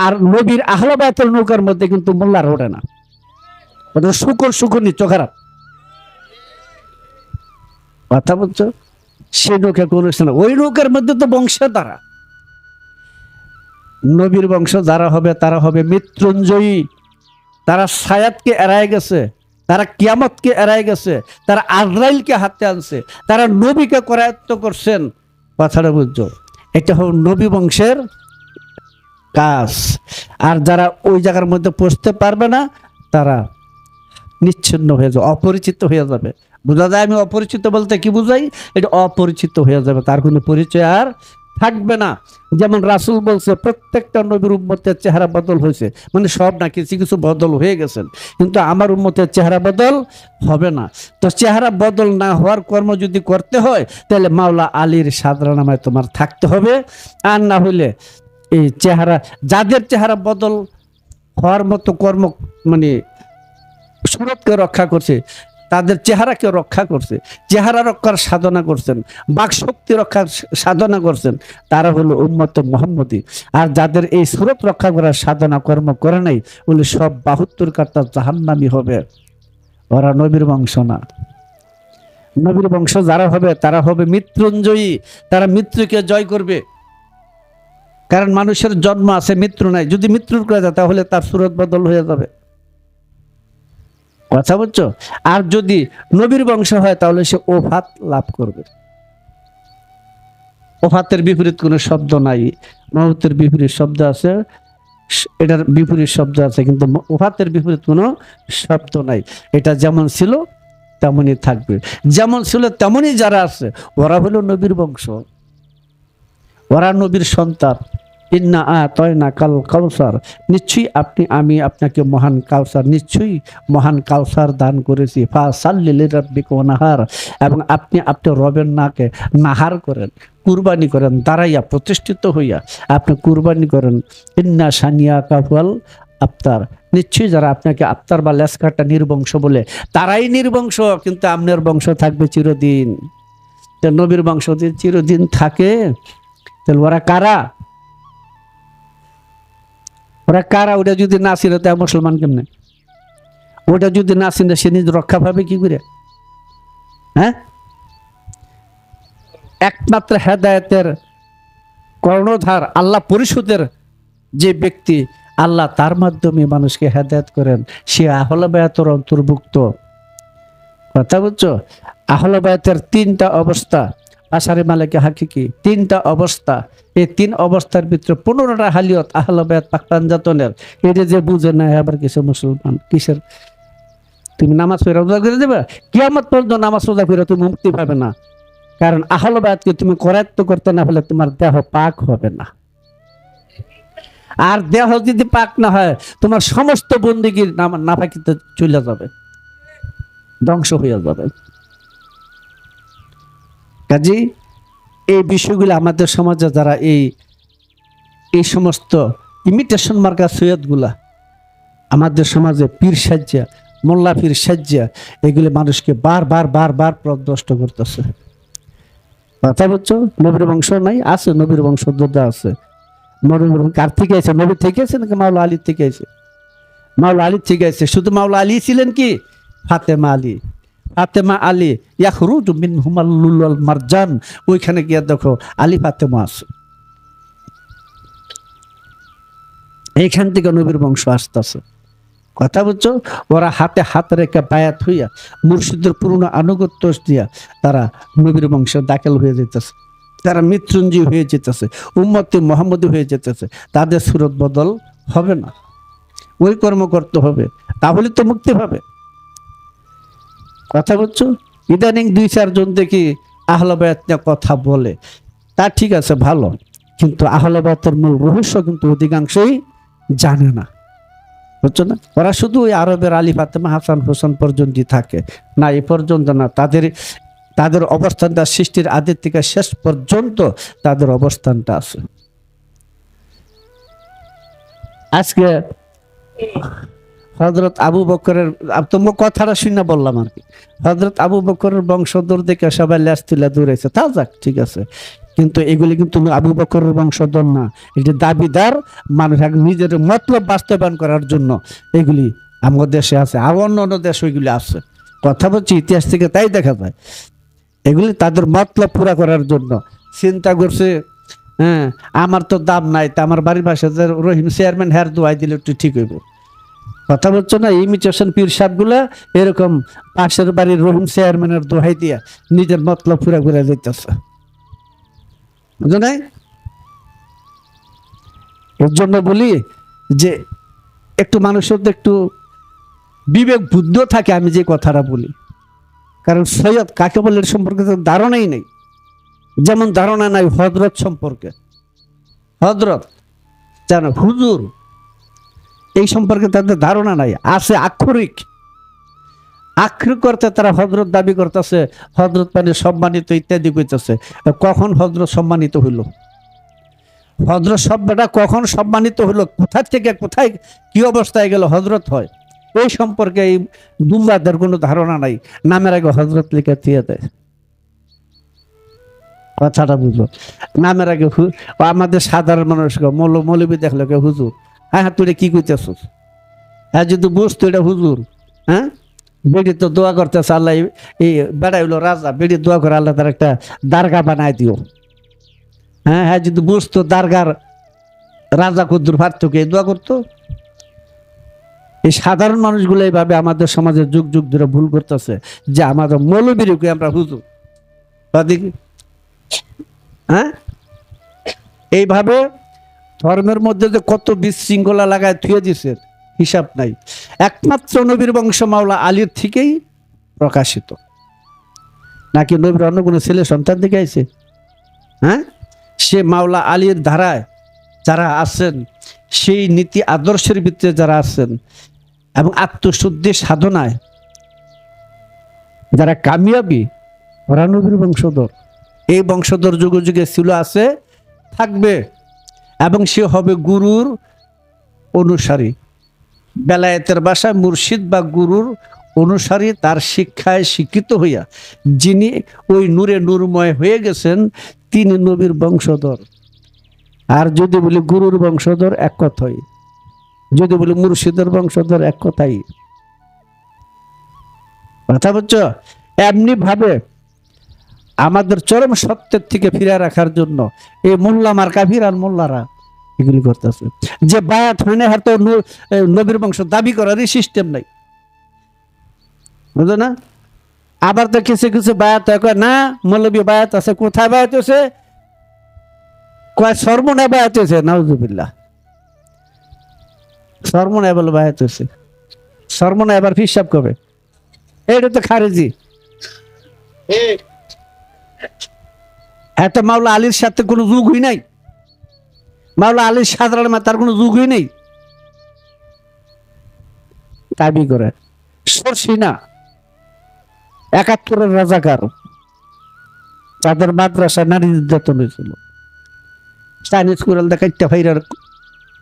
আর নবীর আহলে বায়াতের নৌকার মধ্যে কিন্তু মোল্লার ওঠে না, ওটা শুকর নিচ্ছ খারাপ কথা বলছো। সে নৌকা কোন না, ওই নৌকার মধ্যে তো বংশের দ্বারা নবীর বংশ যারা হবে তারা হবে মৃত্যুঞ্জয়ী, তারা সায়াতকে এড়ায় গেছে, তারা কিয়ামতকে এড়ায় গেছে, তারা আজরাইলকে হাতে আনছে, তারা নবীকে করায়ত্ত করছেন। কথাটা বুঝছো? এটা হল নবী বংশের কাজ। আর যারা ওই জায়গার মধ্যে পৌঁছতে পারবে না, তারা নিচ্ছিন্ন হয়ে যাবে, অপরিচিত হয়ে যাবে। বোঝা যায় আমি অপরিচিত বলতে কি বুঝাই? এটা অপরিচিত হয়ে যাবে, তার কোনো পরিচয় আর থাকবে না। যেমন রাসূল বলছে প্রত্যেকটা নবীর উম্মতের চেহারা বদল হয়েছে, মানে সব না, কিছু কিছু বদল হয়ে গেছেন, কিন্তু আমার উম্মতের চেহারা বদল হবে না। তো চেহারা বদল না হওয়ার কর্ম যদি করতে হয়, তাহলে মাওলা আলীর সাদরা নামায় তোমার থাকতে হবে। আর না হইলে এই চেহারা, যাদের চেহারা বদল হওয়ার মতো কর্ম, মানে সুরতকে রক্ষা করছে, তাদের চেহারাকে রক্ষা করছে, চেহারা রক্ষার সাধনা করছেন, বাকশক্তি রক্ষার সাধনা করছেন, তারা হলো উম্মত মুহাম্মদী। আর যাদের এই সুরত রক্ষা করার সাধনা কর্ম করে নাই, বলে সব 72 কাটা জাহান্নামী হবে, ওরা নবীর বংশ না। নবীর বংশ যারা হবে তারা হবে মৃত্যুঞ্জয়ী, তারা মৃত্যুকে জয় করবে। কারণ মানুষের জন্ম আছে, মৃত্যু নাই। যদি মৃত্যুর করে যায় তাহলে তার সুরত বদল হয়ে যাবে। কথা বুঝছো? আর যদি নবীর বংশ হয় তাহলে সে ওফাত লাভ করবে। ওফাতের বিপরীত কোনো শব্দ নাই, মওতের বিপরীত শব্দ আছে, এটার বিপরীত শব্দ আছে, কিন্তু ওফাতের বিপরীত কোনো শব্দ নাই। এটা যেমন ছিল তেমনই থাকবে, যেমন ছিল তেমনই যারা আছে ওরা হলো নবীর বংশ, ওরা নবীর সন্তান। ইন্না আতাইনা কাল কাউসার, নিশ্চয়ই আমি আপনাকে মহান কাউসার, নিশ্চয়ই মহান কাউসার দান করেছি। ফাসাল্লি লিরাব্বিকা ওয়ানহার, এবং আপনি আপনার রবের নাকে নাহার করেন, কুরবানি করেন, দাঁড়াইয়া প্রতিষ্ঠিত হইয়া আপনি কুরবানি করেন। ইন্না শানিয়াকা হুয়াল আবতার, নিশ্চয়ই যারা আপনাকে আবতার বা লেসকাটা নির্বংশ বলে, তারাই নির্বংশ, কিন্তু আপনার বংশ থাকবে চিরদিন। নবীর বংশ যদি চিরদিন থাকে, তাহলে ওরা কারা? ওরা কারা? ওটা যদি না ছিল তাই মুসলমান কেমনে? ওটা যদি না ছিল সে নিজ রক্ষা পাবে কি করে? হ্যাঁ, একমাত্র হেদায়েতের কর্ণধার আল্লাহ পরিষদের যে ব্যক্তি, আল্লাহ তার মাধ্যমে মানুষকে হেদায়েত করেন, সে আহলে বায়াতের অন্তর্ভুক্ত। কথা বুঝছো? আহলে বায়াতের 3টা অবস্থা, আশারি মালিকি হাকিকি 3টা অবস্থা। এই 3 অবস্থার ভিতরে 15টা হালিয়ত আহলে বায়াত পাক পাঞ্জাতনের, এটা যে বুঝে না আবার কিছু মুসলমান কিসের তুমি নামাজ পড়ে রোজা করে দেবে, কিয়ামত পর্যন্ত নামাজ রোজা করে তুমি মুক্তি পাবে না। কারণ আহলে বায়াতকে তুমি করায়ত্ত করতে না হলে তোমার দেহ পাক হবে না। আর দেহ যদি পাক না হয় তোমার সমস্ত বন্দেগীর নাপাকিতে চলে যাবে, ধ্বংস হয়ে যাবে। কাজী এই বিষয়গুলো আমাদের সমাজে যারা এই সমস্ত ইমিটেশন মার্কা সৈয়দ গুলা আমাদের সমাজে পীর সাজ্জা, মোল্লা পীর সাজ্জা, এগুলি মানুষকে বারবার পথভ্রষ্ট করতেছে। কথা বলছো, নবীর বংশ নাই, আছে নবীর বংশোদ্ভূত আছে। কার থেকে আছে? নবী থেকে আছে নাকি মাওলা আলীর থেকে আছে? মাওলা আলীর থেকে আছে। শুধু মাওলা আলী ছিলেন কি? ফাতেমা আলী, ফাতেমা আলী ইয়াখরুজু মিনহুমাল লুলুল মারজান, ওইখানে গিয়ে দেখো আলী ফাতেমা আছে। এইখান থেকে নবীর বংশ আসতেছে। কথা বলছো, ওরা হাতে হাত রেখে বায়াত হইয়া মুর্শিদের পুরনো আনুগত্য দিয়া তারা নবীর বংশে দাখিল হয়ে যেতেছে, তারা মৃত্যুঞ্জয় হয়ে যেতেছে, উম্মতে মুহাম্মদী হয়ে যেতেছে। তাদের সুরত বদল হবে না, ওই কর্ম করতে হবে, তাহলে তো মুক্তি পাবে। কথা বলছো, ইদানিং 2-4 জন দেখি আহলে বায়াত নিয়ে কথা বলে, তা ঠিক আছে ভালো, কিন্তু আহলে বায়াতের মূল রহস্য কিন্তু অধিকাংশই জানে না, বুঝছো না? ওরা শুধু ওই আরবের আলী ফাতেমা হাসান হোসেন পর্যন্তই থাকে, না এ পর্যন্ত না। তাদের অবস্থানটা সৃষ্টির আদি থেকে শেষ পর্যন্ত তাদের অবস্থানটা আছে। আজকে হযরত আবু বকরের, তোমার কথাটা শুনে বললাম আর কি, হযরত আবু বকরের বংশধর দেখে সবাই ল্যাস তুলে দৌড়াইছে, তা যাক ঠিক আছে, কিন্তু এগুলি কিন্তু আবু বকরের বংশধর না। এটি দাবিদার মানুষ নিজের মতলব বাস্তবায়ন করার জন্য এগুলি আমাদের দেশে আছে, আর অন্য দেশ ওইগুলি আছে। কথা বলছি, ইতিহাস থেকে তাই দেখা যায়। এগুলি তাদের মতলব পুরা করার জন্য চিন্তা করছে, হ্যাঁ আমার তো দাম নাই, তা আমার বাড়ির পাশে যে রহিম চেয়ারম্যান হ্যার দোয়াই দিলে একটু ঠিক হইব। কথা বলছো না, ইমিটেশন পীর সাহেবগুলা এরকম পাশের বাড়ির রহিম চেয়ারম্যানের দোহাই দিয়া নিজের মতলব পুরা করে দিতেছে, বুঝো নাই? এর জন্য বলি যে একটু মানুষের একটু বিবেক বুদ্ধ থাকে আমি যে কথাটা বলি। কারণ সৈয়দ কাকে বলে সম্পর্কে তো ধারণাই নেই, যেমন ধারণা নাই হযরত সম্পর্কে। হযরত জানো, হুজুর, এই সম্পর্কে তাদের ধারণা নাই। আছে আক্ষরিক করতে তারা হযরত দাবি করতেছে, হযরত মানে সম্মানিত ইত্যাদি কইতেছে। কখন হযরত সম্মানিত হইল? হযরত শব্দটা কখন সম্মানিত হইল? কোথায় থেকে কোথায় কি অবস্থায় গেল হযরত হয়? এই সম্পর্কে এই দুমরাদের কোনো ধারণা নাই, নামের আগে হযরত লিখে দিয়ে দেয়। কথাটা বুঝলো? নামের আগে আমাদের সাধারণ মানুষ মৌলবী দেখলো কে হুজুর, হ্যাঁ তুই কি কইতেছিস? হ্যাঁ যদি বুঝতো এটা হুজুর, হ্যাঁ বেড়ি তো দোয়া করতেছে আল্লাহ, এই বেড়া হইলো রাজা, বেড়ি দোয়া করে আল্লাহ তার একটা দারগা বানায় দিও। হ্যাঁ হ্যাঁ যদি বুঝতো দারগার রাজা কুদ্দুর পারতকে দোয়া করতো। এই সাধারণ মানুষগুলো এইভাবে আমাদের সমাজে যুগ যুগ ধরে ভুল করতেছে যে আমাদের মৌলবীরকে আমরা হুজুর, হ্যাঁ এইভাবে ধর্মের মধ্যে যে কত বিশৃঙ্খলা লাগায় থুয়ে দিছে হিসাব নাই। একমাত্র নবীর বংশ মাওলা আলীর থেকেই প্রকাশিত, নাকি নবীর অন্য কোনো ছেলে সন্তান থেকে আইছে? হ্যাঁ, সে মাওলা আলীর ধারায় যারা আছেন, সেই নীতি আদর্শের ভিতরে যারা আছেন এবং আত্মশুদ্ধি সাধনায় যারা কামিয়াবি, ওরা নবীর বংশধর। এই বংশধর যুগে যুগে ছিল, আছে, থাকবে, এবং সে হবে গুরুর অনুসারী। বেলায়েতের ভাষায় মুর্শিদ বা গুরুর অনুসারী, তার শিক্ষায় শিক্ষিত হইয়া যিনি ওই নূরে নূরময় হয়ে গেছেন, তিনি নবীর বংশধর। আর যদি বলি গুরুর বংশধর, এক কথাই। যদি বলি মুর্শিদের বংশধর, এক কথাই। কথা বুঝছো? এমনি ভাবে আমাদের চরম সত্যের থেকে ফিরে রাখার জন্য এই মোল্লা মার্কা ফিরান মোল্লারা এগুলি করতেছে। যে বায়াত হয় না, হয়তো নবীর বংশ দাবি করারই সিস্টেম নাই, বুঝলো না? আবার তো কিছু কিছু বায়াত না, মৌলবী বায়াত আছে। কোথায় বায়াত আছে? কয় সর্বনা বায়াত হয়েছে, নাউজুবিল্লাহ, সর্বনা বলে বায়াত হয়েছে। সর্বনা এবার হিসাব করবে, এটা তো খারেজি। এত মাওলা আলীর সাথে কোনো যুগই নাই, মাওলা আলীর সাধারণ তার কোনো যুগই নেই, দাবি করে। সরসিনা ৭১-এর রাজাকার, তাদের মাদ্রাসায় নারী নির্যাতন হয়েছিল, চাইনিজ কুড়াল দেখাইতে ভাইরার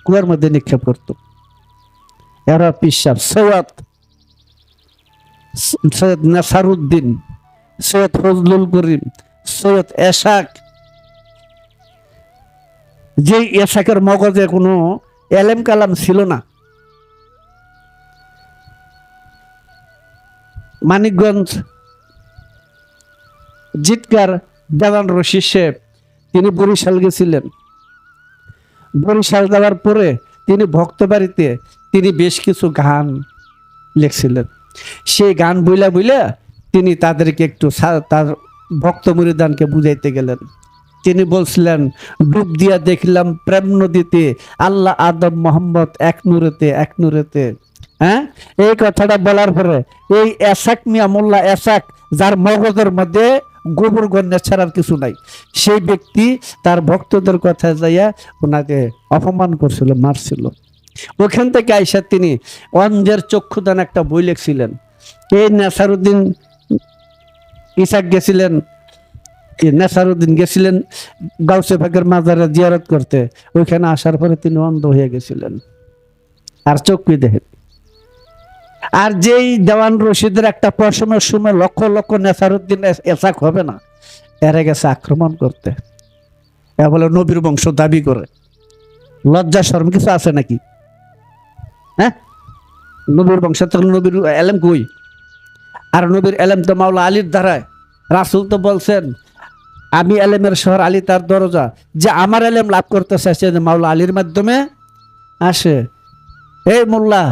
কুয়ার মধ্যে নিক্ষেপ করত। এরা পিসাব সৈয়দ নাসারুদ্দিন, সৈয়দ ফজলুল করিম, সৈয়দ এশাক, যে এশাকের মগজে কোনো এলেম কালাম ছিল না। মানিকগঞ্জ জিটকার দেওয়ান রশিদ সাহেব, তিনি বরিশাল গেছিলেন। বরিশাল যাওয়ার পরে তিনি ভক্ত বাড়িতে তিনি বেশ কিছু গান লিখছিলেন। সেই গান বইলা বইলা তিনি তাদেরকে একটু তার ভক্ত মুরিদানকে বুঝাইতে গেলেন। তিনি বলছিলেন, ডুব দিয়া দেখলাম প্রেম নদীতে, আল্লাহ আদম মোহাম্মদ এক নূরেতে এক নূরেতে। হ্যাঁ, এই কথাটা বলার পরে এই এসাক মিয়া মোল্লা এসাক, যার মগজের মধ্যে গোবর গন্যা ছাড়ার কিছু নাই, সেই ব্যক্তি তার ভক্তদের কথা যাইয়া ওনাকে অপমান করছিল, মারছিল। ওখান থেকে আইসা তিনি অন্ধের চক্ষুদান একটা বই লিখছিলেন। এই নাসারুদ্দিন ইসাক গেছিলেন, নাসারুদ্দিন গেছিলেন গাউসে পাকের মাজারে জিয়ারত করতে। ওইখানে আসার পরে তিনি অন্ধ হয়ে গেছিলেন, আর চক্ষু দেখেন। আর যেই দেওয়ান রশিদের একটা প্রশ্নের সময় লক্ষ লক্ষ নাসারুদ্দিন এসাক হবে না, এরা গেছে আক্রমণ করতে। এ বলে নবীর বংশ দাবি করে, লজ্জা শরম কিছু আছে নাকি? হ্যাঁ, নবীর বংশ তখন নবীর এলেম কই? আর নবীর এলেম তো মাওলা আলীর দ্বারায়। রাসূল তো বলছেন, আমি এলেমের শহর, আলী তার দরজা। যে আমার এলেম লাভ করতে চাইছে যে মাওলা আলীর মাধ্যমে আসে। এই মোল্লা,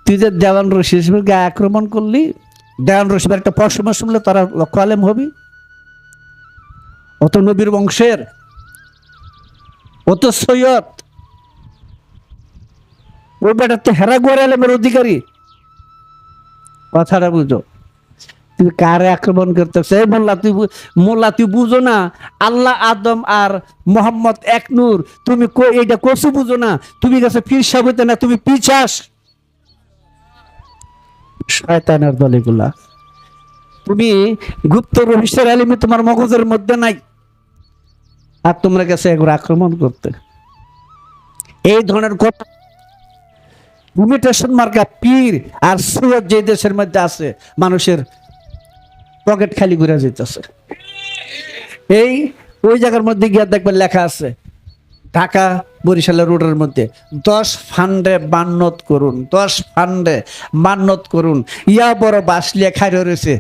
তুই যে দেওয়ান রশিদের গায়ে আক্রমণ করলি, দেওয়ান রশিদের একটা প্রশ্ন শুনলে তারা লক্ষ আলেম হবি? অত নবীর বংশের, অত সৈয়দ, ওই বেটার তো হেরাগুয়ার আলেমের অধিকারী। কথাটা বুঝো, তুমি কারে আক্রমণ করতেছে? মোল্লা তুই বুঝো না আল্লাহ আদম আর মোহাম্মদ এক নূর? তুমি এইটা কচু বুঝো না? তুমি গেছে পীর সাহেব হইতে না, তুমি পিছাস। শয়তানের দল এগুলা। তুমি গুপ্ত রহস্যের আলিমে তোমার মগজের মধ্যে নাই, আর তোমরা গেছে এগুলো আক্রমণ করতে। এই ধরনের কথা ইমিটেশন মার্কা পীর আর সৈয়দ যে দেশের মধ্যে আছে, মানুষের পকেট খালি ঘুরে যেতেছে। এই ওই জায়গার মধ্যে গিয়ে দেখবেন লেখা আছে, ঢাকা বরিশালের রোডের মধ্যে 10 ফান্ডে মান্নত করুন, 10 ফান্ডে মান্নত করুন। ইয়া বড় বাস লিয়ে খাইরে রয়েছে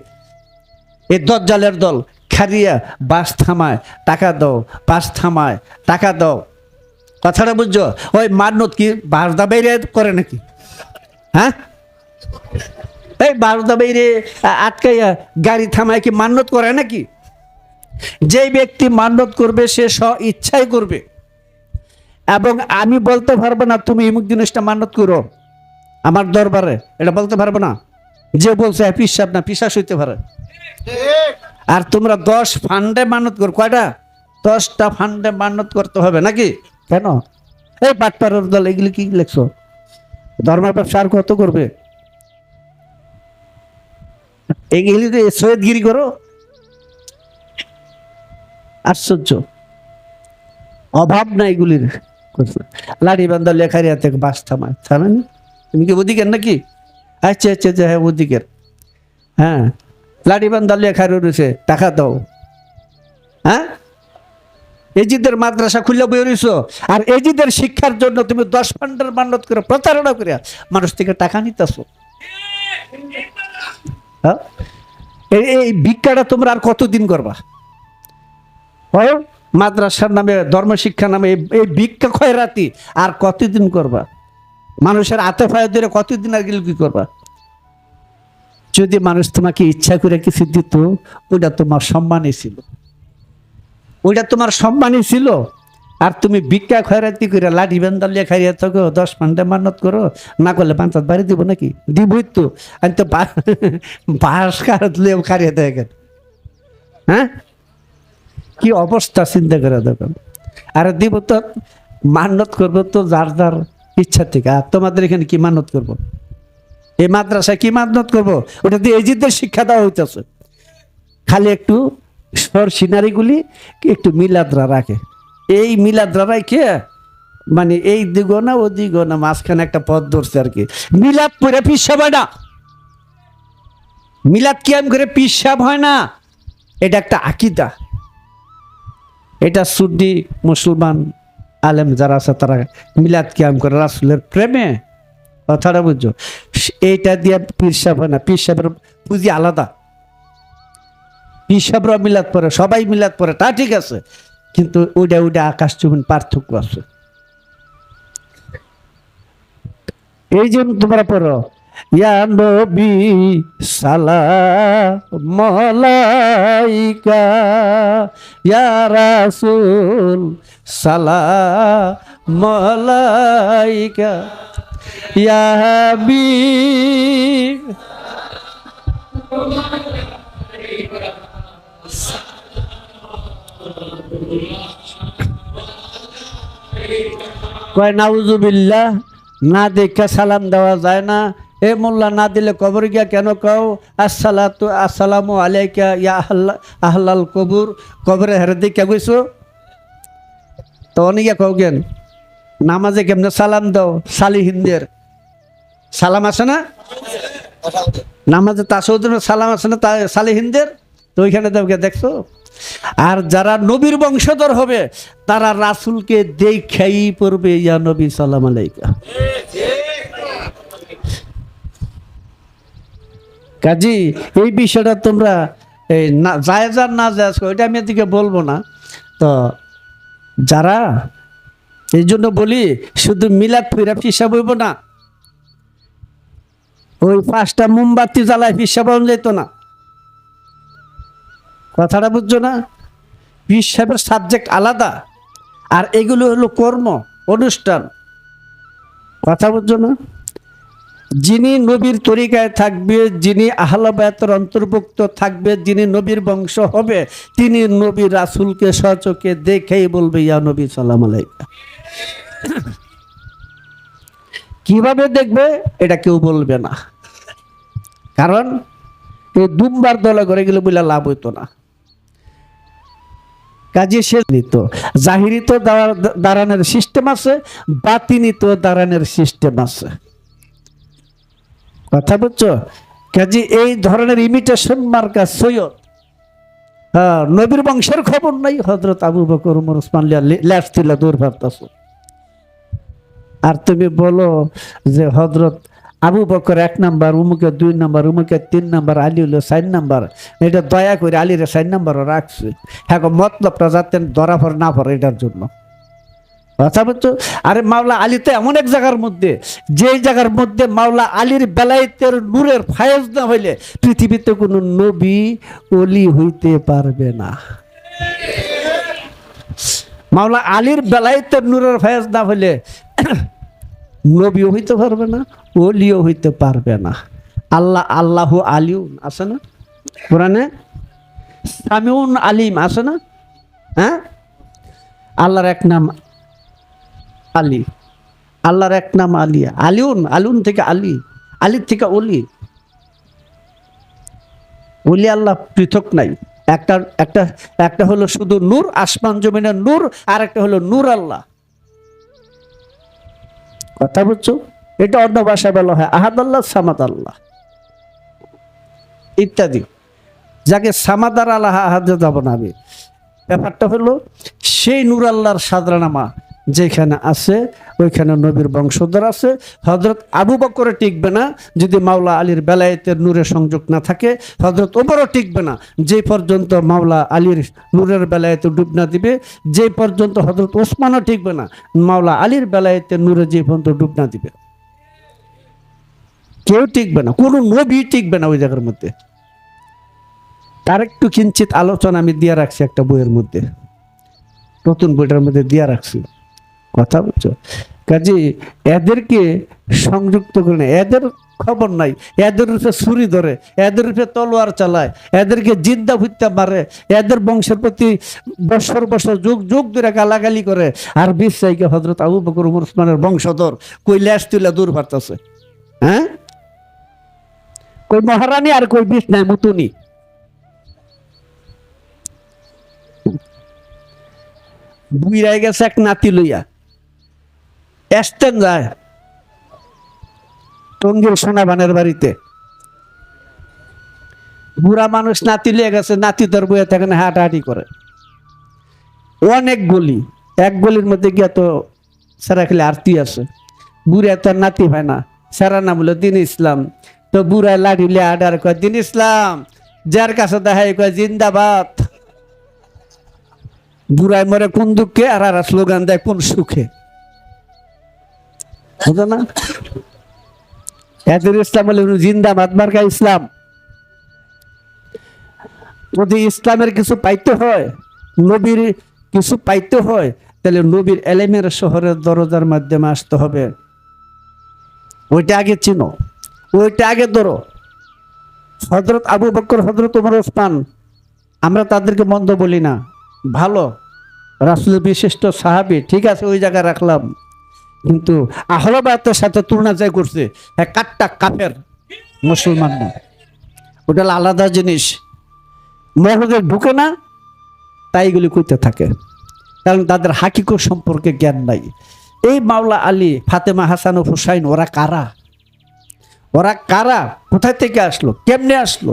এই দজ্জালের দল। খারিয়া বাস থামায় টাকা দাও, বাস থামায় টাকা দাও। কথাটা বুঝছো? ওই মান্নত কি বাসদা বাইরে করে নাকি? হ্যাঁ, এই বাসদা বাইরে আটকাইয়া গাড়ি থামায় কি মান্নত করে নাকি? যে ব্যক্তি মান্নত করবে সে স্ব ইচ্ছাই করবে, এবং আমি বলতে পারবো না তুমি ইমুক জিনিসটা মান্নত করো আমার দরবারে, এটা বলতে পারবো না। যে বলছে পিসাব না, পিসাস হইতে পারে। আর তোমরা 10 ফান্ডে মান্নত করো, কয়টা? 10টা ফান্ডে মান্নত করতে হবে নাকি? কেন? এই বাটপাড়ার দল এগুলি কি লেখছো? ধর্মের ব্যবসা আর কত করবে? এগুলি সৈয়দগিরি করো। আশ্চর্য, অভাব না এগুলির। লাঠি বান্ধা লেখারিয়া থেকে বাস থামায়, থামেন। তুমি কি ওদিকের নাকি? আচ্ছা আচ্ছা আচ্ছা, হ্যাঁ ওদিকের। হ্যাঁ, লাঠি বান্ধা লেখারি রয়েছে, টাকা দাও। হ্যাঁ, এজিদের মাদ্রাসা খুলে বই রয়েছ, আর এজিদের শিক্ষার জন্য তুমি 10 ফান্ডের মান্যত করে প্রতারণা করে মানুষ থেকে টাকা নিতেছ। হ্যাঁ, এই ভিক্ষাটা তোমরা আর কতদিন করবা? মাদ্রাসার নামে, ধর্মশিক্ষা নামে এই ভিক্ষা খয়রাতি আর কতদিন করবা? মানুষের হাতে পায়ে ধরে কতদিন আর গেলে কি করবা? যদি মানুষ তোমাকে ইচ্ছা করে কিছু দিত, ওইটা তোমার সম্মানই ছিল, ওইটা তোমার সম্মানই ছিল। আর তুমি ভিক্ষা খয়রাতি করে লাঠি বেন্দালিয়া খাইয়া থাকো, 10 পান্ডা মান্নত করো, না করলে পাঞ্চাত বাড়ি দিব নাকি? দিবই তো। আমি তো বাস কাটলেও খারিয়ে দেয় কেন? হ্যাঁ, কি অবস্থা চিন্তা করে দেখুন। আর দিব তো, মান্নত করবো তো যার যার ইচ্ছা থেকে। আর তোমাদের এখানে কি মান্নত করবো? এই মাদ্রাসায় কি মান্নত করবো? ওটা দিয়ে এজিদের শিক্ষা দেওয়া হইতেছে। খালি একটু সর সিনারিগুলি একটু মিলাদরা রাখে, এই মিলাদরা রাখে মানে এই দিগো না ও দিগো না, মাঝখানে একটা পথ ধরছে আর কি। মিলাদ পরে পিসাব হয় না, মিলাদ কিয়াম করে পিসাব হয় না, এটা একটা আকিদা। এটা সুন্নি মুসলমান আলেম যারা আছে তারা মিলাদ কিয়াম করে রাসূলের প্রেমে, কথাটা বুঝছো? এইটা দিয়ে পিসাব হয় না, পিসাবের পুঁজি আলাদা। পিসাবরা মিলাদ পরে, সবাই মিলাদ পরে, তা ঠিক আছে, কিন্তু ওইটা আকাশ জমিন পার্থক্য আছে। এই জন্য তোমরা পড়ো, ইয়া নবী সালাম আলাইকা, ইয়া রাসূল সালাম আলাইকা, ইয়া হাবিব। কয় নাউজুবিল্লাহ, না দেখা সালাম দেওয়া যায় না। এ মোল্লা, না দিলে কবর গিয়া কেন কও আসসালামু আলাইকা ইয়া আহলাল কবুর? কবরে হেরে দেখা গেছো তো অনেকে কও কেন নামাজে কেমনে সালাম দাও? সালিহিনদের সালাম আছে না? নামাজে তাসাউদের সালাম আছে না সালিহিনদের? তো ওইখানে দেবকে দেখছো। আর যারা নবীর বংশধর হবে তারা রাসূলকে দেখাই পড়বে, ইয়া নবী সালাম আলাইকা। কাজী এই বিষয়টা তোমরা জায়েজ আর না জায়েজ ওইটা আমি এদিকে বলবো না। তো যারা, এই জন্য বলি শুধু মিলাদ ফিরা হিসাব হইব না, ওই 5টা মোমবাতি জ্বালায় হিসাব যেত না। কথাটা বুঝছো না? হিসাবের সাবজেক্ট আলাদা, আর এগুলো হলো কর্ম অনুষ্ঠান। কথা বুঝছো না? যিনি নবীর তরিকায় থাকবে, যিনি আহলে বায়াতের অন্তর্ভুক্ত থাকবে, যিনি নবীর বংশ হবে, তিনি নবী রাসূলকে সচক্ষে দেখেই বলবে, ইয়া নবী সালাম আলাইকা। কিভাবে দেখবে এটা কেউ বলবে না, কারণ এই দুমবার দলে করে গেলে বলে লাভ হইতো না। কাজে সে নিত জাহিরি তো দাঁড়ানোর সিস্টেম আছে, বাতিনি তো দাঁড়ানোর সিস্টেম আছে। কথা বুঝছো? কাজে এই ধরনের ইমিটেশন মার্কা সৈয়দ, হ্যাঁ, নবীর বংশের খবর নাই, হযরত আবু বকর ওমর ওসমান ল্যাস তুলে দূর ভাবতেছো। আর তুমি বলো যে হযরত আবু বকর 1 নাম্বার, উমুকে 2 নাম্বার, উমুকে 3 নাম্বার, আলী হলো 4 নাম্বার। এটা দয়া করে আলীরে 4 নাম্বারও রাখছে, হ্যাঁ মতলবটা যাতে ধরা পড়ে না পড়ে এটার জন্য। কথা বলছো? আরে মাওলা আলী তো এমন এক জায়গার মধ্যে, যে জায়গার মধ্যে মাওলা আলীর বেলায়েতের নূরের ফায়েজ না হইলে পৃথিবীতে কোনো নবী ওলি হইতে পারবে না। মাওলা আলীর বেলায়েতের নূরের ফায়েজ না হইলে নবীও হইতে পারবে না, ওলিও হইতে পারবে না। আল্লাহু আলিউন আছে না কোরআনে? সামিউন আলিম আছে না? হ্যাঁ, আল্লাহর এক নাম আলী, আল্লাহর এক নাম আলিয়া। আলিউন, আলিউন থেকে আলী, আলীর থেকে ওলি। ওলি আল্লাহ পৃথক নাই। একটা হলো শুধু নূর, আসমান জমিনের নূর, আর একটা হলো নূর আল্লাহ। কথা বুঝছো? এটা অন্য ভাষায় বলা হয় আহাদ আল্লাহ, সামাদ আল্লাহ ইত্যাদি। যাকে সামাদার আল্লাহ আহাদে যাব না আমি। ব্যাপারটা হলো সেই নূর আল্লাহর সাদরানামা যেখানে আছে ওইখানে নবীর বংশধর আছে। হযরত আবু বকরে টিকবে না যদি মাওলা আলীর বেলায়েতের নূরের সংযোগ না থাকে। হযরত ওমরও টিকবে না যে পর্যন্ত মাওলা আলীর নূরের বেলায়েতে ডুব না দিবে। যে পর্যন্ত হযরত ওসমানও টিকবে না মাওলা আলীর বেলায়েতের নূরে যে পর্যন্ত ডুব না দিবে। কেউ টিকবে না, কোনো নবী টিকবে না ওই জায়গার মধ্যে। তার একটু কিঞ্চিত আলোচনা আমি দিয়ে রাখছি একটা বইয়ের মধ্যে। নতুন বইটার মধ্যে দিয়া রাখছি। কথা বলছো? কাজে এদেরকে সংযুক্ত করে না, এদের খবর নাই, এদের রূপে ছুরি ধরে, এদের রূপে তলোয়ার চালায়, এদেরকে জিন্দা ভুত্যা মারে, এদের বংশের প্রতি বছর বছর যুগ যুগ ধরে গালাগালি করে। আর বিশ্বাইকে হযরত আবু বকর ওমর ওসমানের বংশধর কই ল্যাস তুলে দূর পারতেছে, হ্যাঁ, কই মহারানী আর কই বিছনায় মুতুনি। বুইরাই গেছে এক নাতি লইয়া, এসতেন যায় টঙ্গীর সোনাবানের বাড়িতে। বুড়া মানুষ নাতি লিয়ে গেছে, নাতি তোর বইয়ে থাকে না, হাঁটাহাঁটি করে। অনেক গলি, এক গলির মধ্যে গিয়া তো সারা খেলে আরতি আছে। বুড়া তার নাতি হয় না, সারা নাম বলে দিন ইসলাম। তো বুড়ায় লাঠি লিয়ে আডার কয় দিন ইসলাম, যার কাছে দেখায় কয় জিন্দাবাদ। বুড়ায় মরে কোন দুঃখে, আর আর স্লোগান দেয় কোন সুখে। বুঝো না? এদের ইসলাম বলে জিন্দাবাদ মার্কা ইসলাম। যদি ইসলামের কিছু পাইতে হয়, নবীর কিছু পাইতে হয়, তাহলে নবীর এলেমের শহরের দরজার মাধ্যমে আসতে হবে। ওইটা আগে চিনো, ওইটা আগে ধরো। হযরত আবু বকর, হযরত ওমর ওসমান, আমরা তাদেরকে মন্দ বলি না, ভালো, রাসূলের বিশিষ্ট সাহাবী, ঠিক আছে, ওই জায়গায় রাখলাম। কিন্তু আহলে বায়াতের সাথে তুলনা যাই করছে, কাট্টা কাফের মুসলমান না, ওটা আলাদা জিনিস। মগজে ঢুকে না, তাই এগুলি করতে থাকে, কারণ তাদের হাকিকত সম্পর্কে জ্ঞান নাই। এই মাওলা আলী, ফাতেমা, হাসান ও হুসাইন, ওরা কারা? ওরা কারা? কোথায় থেকে আসলো? কেমনে আসলো?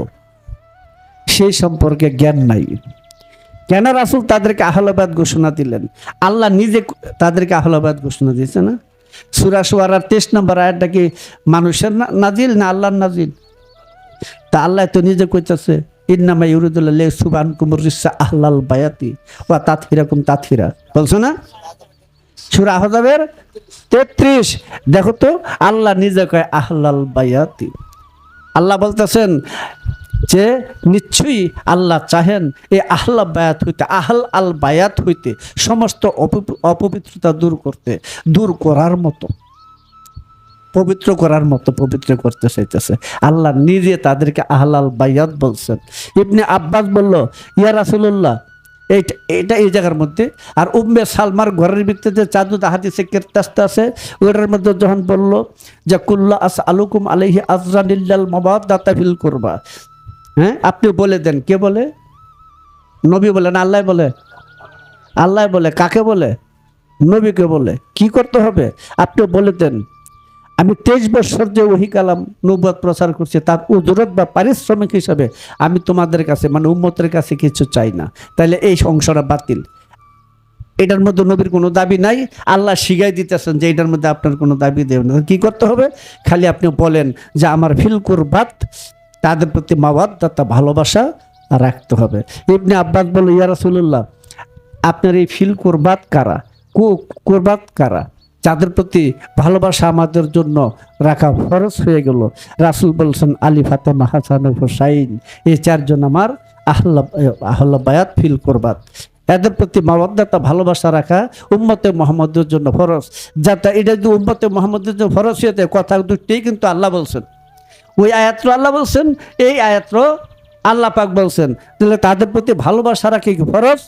সেই সম্পর্কে জ্ঞান নাই। কেন রাসূল তাদেরকে আহলে বায়াত ঘোষণা দিলেন? আল্লাহ নিজে তাদেরকে আহলে বায়াত ঘোষণা দিয়েছে না? সূরা শুআরার 23 নম্বর আয়াতটা কি মানুষের নাজিল না আল্লাহর নাজিল? তা আল্লাহ তো নিজে কইতাছে, ইন্নামা ইউরিদুল্লাহ লিইয়ুযহিবা আনকুমুর রিজসা আহলাল বায়াতি ওয়া তাতহিরাকুম তাতহিরা, বলছো না সূরা আহজাবের 33। দেখো তো, আল্লাহ নিজে কয় আহলাল বায়াতি। আল্লাহ বলতেছেন যে নিশ্চয়ই আল্লাহ চাহেন এই আহলা বায়াত হইতে, আহল আল বায়াত হইতে সমস্ত অপবিত্রতা দূর করতে, দূর করার মতো, পবিত্র করার মতো পবিত্র করতে চাইতেছে। আল্লাহ নিজে তাদেরকে আহলাল বায়াত বলছেন। ইবনে আব্বাস বলল, ইয়া রাসূলুল্লাহ, এটা এই জায়গার মধ্যে। আর উম্মে সালমার ঘরের ভিতরে যে চাদুদ হাদিসে কেরতাস্তা আছে, ওটার মধ্যে যখন বলল যে কুল্লা আসআলুকুম আলাইহি আজরান ইল্লাল মাওয়াদ্দাতা ফিল কুরবা, হ্যাঁ, আপনি বলে দেন। কে বলে? নবী বলে না আল্লাহ বলে? আল্লাহ বলে। কাকে বলে? নবীকে বলে। কি করতে হবে? আপনি বলে দেন, আমি 23 বছর যে ওহী কালাম নবুয়ত প্রচার করছি, তার উজরত বা পারিশ্রমিক হিসাবে আমি তোমাদের কাছে, মানে উম্মতের কাছে কিছু চাই না। তাহলে এই সংসারটা বাতিল। এটার মধ্যে নবীর কোনো দাবি নাই। আল্লাহ শিখাই দিতেছেন যে এটার মধ্যে আপনার কোনো দাবি দেবেন না। কি করতে হবে? খালি আপনি বলেন যে আমার ফিল কুরবাত, তাদের প্রতি মাওয়াদ্দাতা, ভালোবাসা রাখতে হবে। ইবনে আব্বাস বলল, ইয়া রাসূলুল্লাহ, আপনার এই ফিল কুরবাত কারা? কুরবাত কারা? যাদের প্রতি ভালোবাসা আমাদের জন্য রাখা ফরজ হয়ে গেল। রাসূল বলছেন আলী, ফাতেমা, হাসান ও হুসাইন, এই চারজন আমার আহলে বায়াত ফিল কুরবাত। এদের প্রতি মাওয়াদ্দাতা, ভালোবাসা রাখা উম্মতে মুহাম্মদের জন্য ফরজ। যাতে এটা যদি উম্মতে মুহাম্মদের জন্য ফরজ হয়ে যায়, কথা দুটোই কিন্তু আল্লাহ বলছেন। ওই আয়াত্র আল্লাহ বলছেন, এই আয়াত্র আল্লাহ পাক বলছেন। তাহলে তাদের প্রতি ভালোবাসা রাখে কি ফরজ?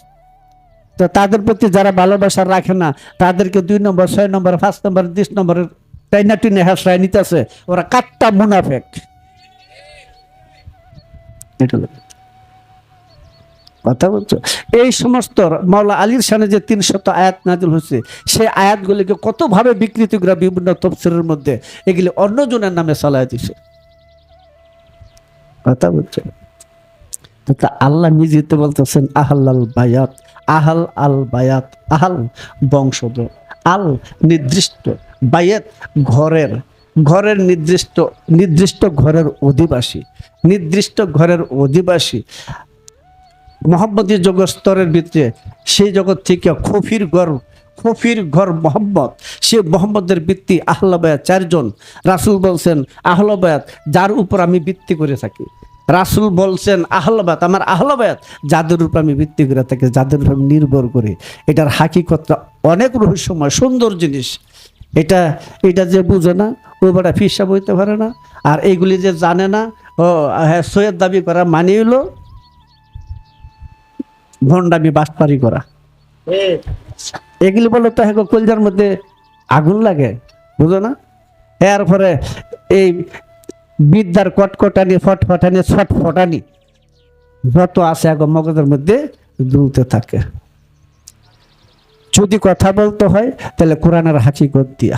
তো তাদের প্রতি যারা ভালোবাসা রাখে না, তাদেরকে 2 নম্বর, 6 নম্বর, 5 নম্বর, 10 নম্বরের টাইনা টিনে হাসরায় নিতেছে। ওরা কাট্টা মুনাফেক। কথা বলছো? এই সমস্ত মাওলা আলীর শানে যে 300 আয়াত নাযিল হয়েছে, সেই আয়াতগুলিকে কতভাবে বিকৃতি করে বিভিন্ন তাফসীরের মধ্যে এগুলি অন্যজনের নামে চালায় দিছে। কথা বলছে? তা আল্লাহ নিজে তো বলতেছেন আহলাল বায়াত, আহল আল বায়াত, আহল বংশধর, আল নির্দিষ্ট, বায়াত ঘরের, ঘরের নির্দিষ্ট, নির্দিষ্ট ঘরের অধিবাসী, নির্দিষ্ট ঘরের অধিবাসী। মোহাম্মদী জগৎ স্তরের ভিতরে সেই জগৎ থেকে খফির ঘর মোহাম্মদ, সে মোহাম্মদের ভিত্তি আহলে বায়াত 4 জন। রাসূল বলছেন আহলে বায়াত যার উপর আমি ভিত্তি করে থাকি, রাসূল বলছেন আহলবাত, আমার আহলবাত যাদের উপর আমি ভিত্তি করে থাকি, যাদের উপর আমি নির্ভর করি, এটার হাকিকতটা অনেক রহস্যময় সুন্দর জিনিস। এটা যে বুঝে না ও বেটা ফিসাব হইতে পারে না, আর এইগুলি যে জানে না ও হ্যাঁ সৈয়দ দাবি করা মানে হলো ভণ্ডামি বাটপারি করা। এগুলি বলো তো হ্যাঁ কলজার মধ্যে আগুন লাগে, বুঝো না? এরপরে এই বিদ্যার কটকটানি ফটফটানি ছটফটানি যত আছে এখন মগজের মধ্যে দুলতে থাকে। যদি কথা বলতে হয় তাহলে কোরআনের হাকিকত দিয়া,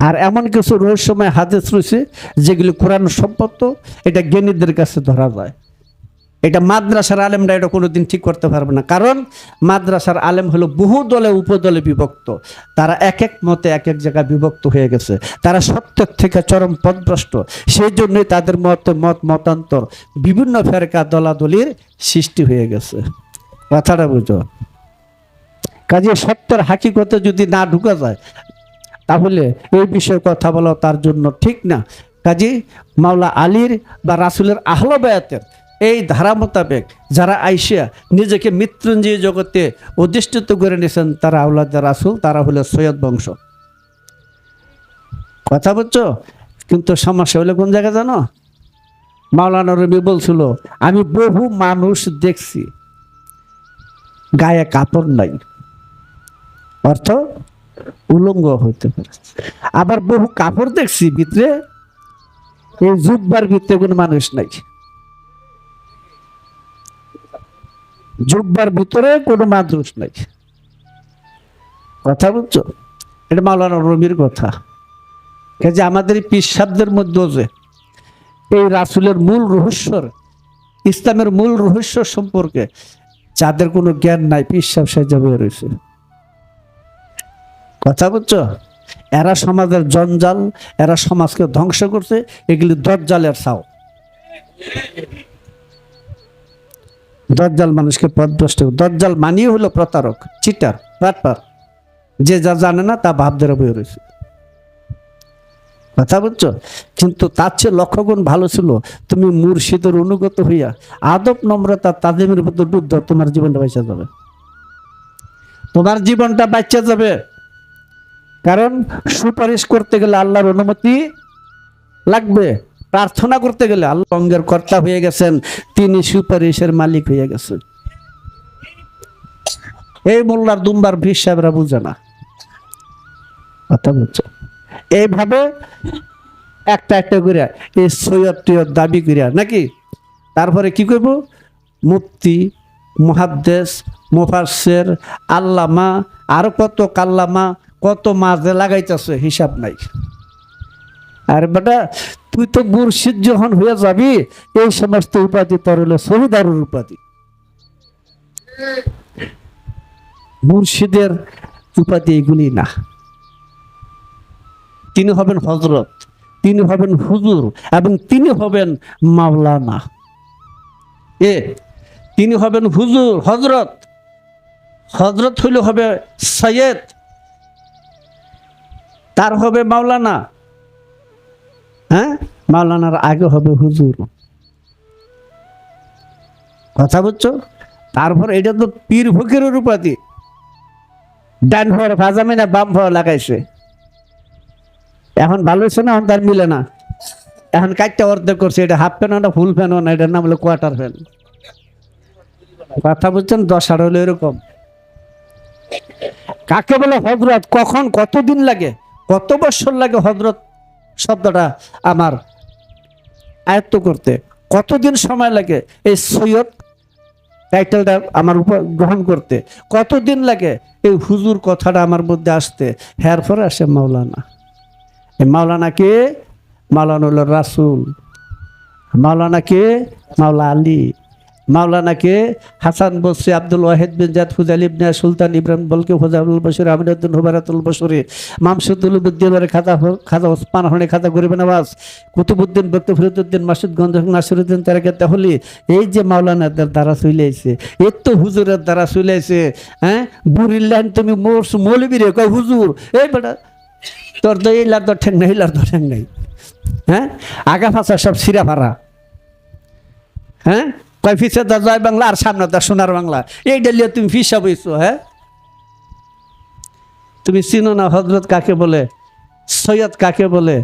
আর এমন কিছু রহস্যময় হাদিস রয়েছে যেগুলি কোরআন সম্পর্ক, এটা জ্ঞানীদের কাছে ধরা যায়। এটা মাদ্রাসার আলেমরা এটা কোনোদিন ঠিক করতে পারবে না, কারণ মাদ্রাসার আলেম হলো বহু দলে উপদলে বিভক্ত, তারা এক এক মতে এক এক জায়গায় বিভক্ত হয়ে গেছে, তারা সত্যের থেকে চরম পথভ্রষ্ট, সেই জন্যই তাদের মতান্তর বিভিন্ন ফেরকা দলাদলির সৃষ্টি হয়ে গেছে। কথাটা বুঝো, কাজে সত্যের হাকিকতে যদি না ঢুকা যায় তাহলে এই বিষয়ে কথা বলা তার জন্য ঠিক না। কাজে মাওলা আলীর বা রাসূলের আহলে বায়াতের এই ধারা মোতাবেক যারা আইসিয়া নিজেকে মৃত্যুঞ্জয়ী জগতে অধিষ্ঠিত করে নিয়েছেন তারা আওলাদ রাসূল, তারা হলো সৈয়দ বংশ। কথা বুঝছো? কিন্তু সমস্যা হলে কোন জায়গায় জানো? মাওলানা রুমি বলছিল আমি বহু মানুষ দেখছি গায়ে কাপড় নাই, অর্থ উলঙ্গ হইতে পারে, আবার বহু কাপড় দেখছি ভিতরে এই জুব্বার ভিতরে কোনো মানুষ নাই, জুব্বার ভিতরে কোনো মানুষ নাই। কথা বুঝছো? এটা মাওলানা রুমির কথা। যে আমাদের এই পীর সাহেবদের মধ্যে যে এই রাসূলের মূল রহস্যর, ইসলামের মূল রহস্য সম্পর্কে যাদের কোনো জ্ঞান নাই, পীর সাহেব সেজে রয়েছে। কথা বুঝছো? এরা সমাজের জঞ্জাল, এরা সমাজকে ধ্বংস করছে, এগুলি দজ্জালের ছাও। দজ্জাল মানুষকে পথভ্রষ্ট, দজ্জাল মানিয়ে হলো প্রতারক, চিটার, বাটপার, যে যা জানে না তা ভাব ধরে বয়ে রয়েছে। কথা বুঝছো? কিন্তু তার চেয়ে লক্ষ গুণ ভালো ছিল তুমি মুর্শিদের অনুগত হইয়া আদব নম্রতা তাজিমের মধ্যে ডুব দাও, তোমার জীবনটা বাঁচা যাবে, তোমার জীবনটা বাঁচা যাবে। কারণ সুপারিশ করতে গেলে আল্লাহর অনুমতি লাগবে, প্রার্থনা করতে গেলে আল্লাহ অঙ্গের কর্তা হয়ে গেছেন, তিনি সুপারিশের মালিক হয়ে গেছেন। এই মোল্লার দুম্বার ভীর সাহেবরা বুঝে না। কথা বুঝছো? এইভাবে একটা একটা করে এই সৈয়দ টৈয়দ দাবি করিয়া নাকি তারপরে কি করব, মুফতি, মুহাদ্দিস, মুফাসসির, আল্লামা, আর কত কাল্লামা, কত মাঝে লাগাইতেছে হিসাব নাই। আর বেটা তুই তো মুর্শিদ যখন হয়ে যাবি এই সমস্ত উপাধি তোর হলো শহীদারুর উপাধি। মুর্শিদের উপাধি এগুলি না, তিনি হবেন হযরত, তিনি হবেন হুজুর, এবং তিনি হবেন মাওলানা। তিনি হবেন হুজুর, হযরত, হযরত হইলে হবে সৈয়দ, তার হবে মাওলানা। হ্যাঁ, মাওলানার আগে হবে হুজুর। কথা বুঝছো? তারপর এটা তো পীর ফকিরের উপাধি, ডান ভাড়া ভাজামে না বাম ভাড়া লাগাইছে, এখন ভালো হয়েছে না, এখন তার মিলে না, এখন কাটটা অর্ধেক করছে, এটা হাফ প্যান্ট না ফুল প্যান্ট না, এটার নাম হলো কোয়ার্টার প্যান্ট। কথা বুঝছেন? 10 হলো এরকম। কাকে বলে হযরত, কখন কতদিন লাগে, কত বছর লাগে হযরত শব্দটা আমার আয়ত্ত করতে, কতদিন সময় লাগে এই সৈয়দ টাইটেলটা আমার উপর গ্রহণ করতে, কতদিন লাগে এই হুজুর কথাটা আমার মধ্যে আসতে, এর পরে আসে মাওলানা। এই মাওলানা কে? মাওলানা হলো রাসূল। মাওলানা কে? মাওলা আলী। মাওলানা কে? হাসান বসরি, আব্দুল ওয়াহিদ বিন জাদ, ফুজাইল ইবনে সুলতান, ইব্রাহিম বলকে, ফুজাইল বশরি, আমিনুদ্দিন হুবারাতুল বশরি, মামসুদুল উদ্দিনের খাজা ওসমান হনে, খাজা গরিব নওয়াজ, কুতুবউদ্দিন বক্ত, ফরিদউদ্দিন, মাসুদগঞ্জ, নাসিরউদ্দিন তারাকে, তাহলে এই যে মাওলানাদের দ্বারা চলেছে, এর তো হুজুরের দ্বারা চলেছে। হ্যাঁ, বুড়ির লাইন তুমি মৌলবী রে কয় হুজুর, এই বেটা তোর তো এই লার ঠেং নাই, লার ঠেং নাই। হ্যাঁ, আগা ফাঁসা সব সিরা ফারা। হ্যাঁ, কয় ফিসে দা জয় বাংলা আর সামনে দা সোনার বাংলা, এই ডালিয়ে তুমি ফিসা বইছো। হ্যাঁ, তুমি চিনো না হযরত কাকে বলে, সৈয়দ কাকে বলে,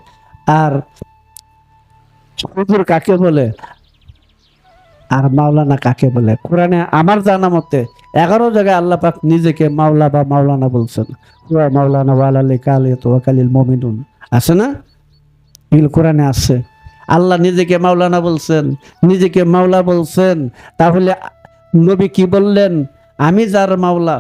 আর হুজুর কাকে বলে, আর মাওলানা কাকে বলে। কোরআনে আমার জানা মতে 11 জায়গায় আল্লাহ পাক নিজেকে মাওলা বা মাওলানা বলছেন। হুয়া মাওলানা ওয়ালালি কালিয়াত ওয়াকালিল মুমিনুন, আছে না? এগুলো কোরআনে আছে। আল্লাহ নিজেকে মাওলানা বলছেন, নিজেকে মাওলা বলছেন। তাহলে নবী কি বললেন? আমি যার মাওলা।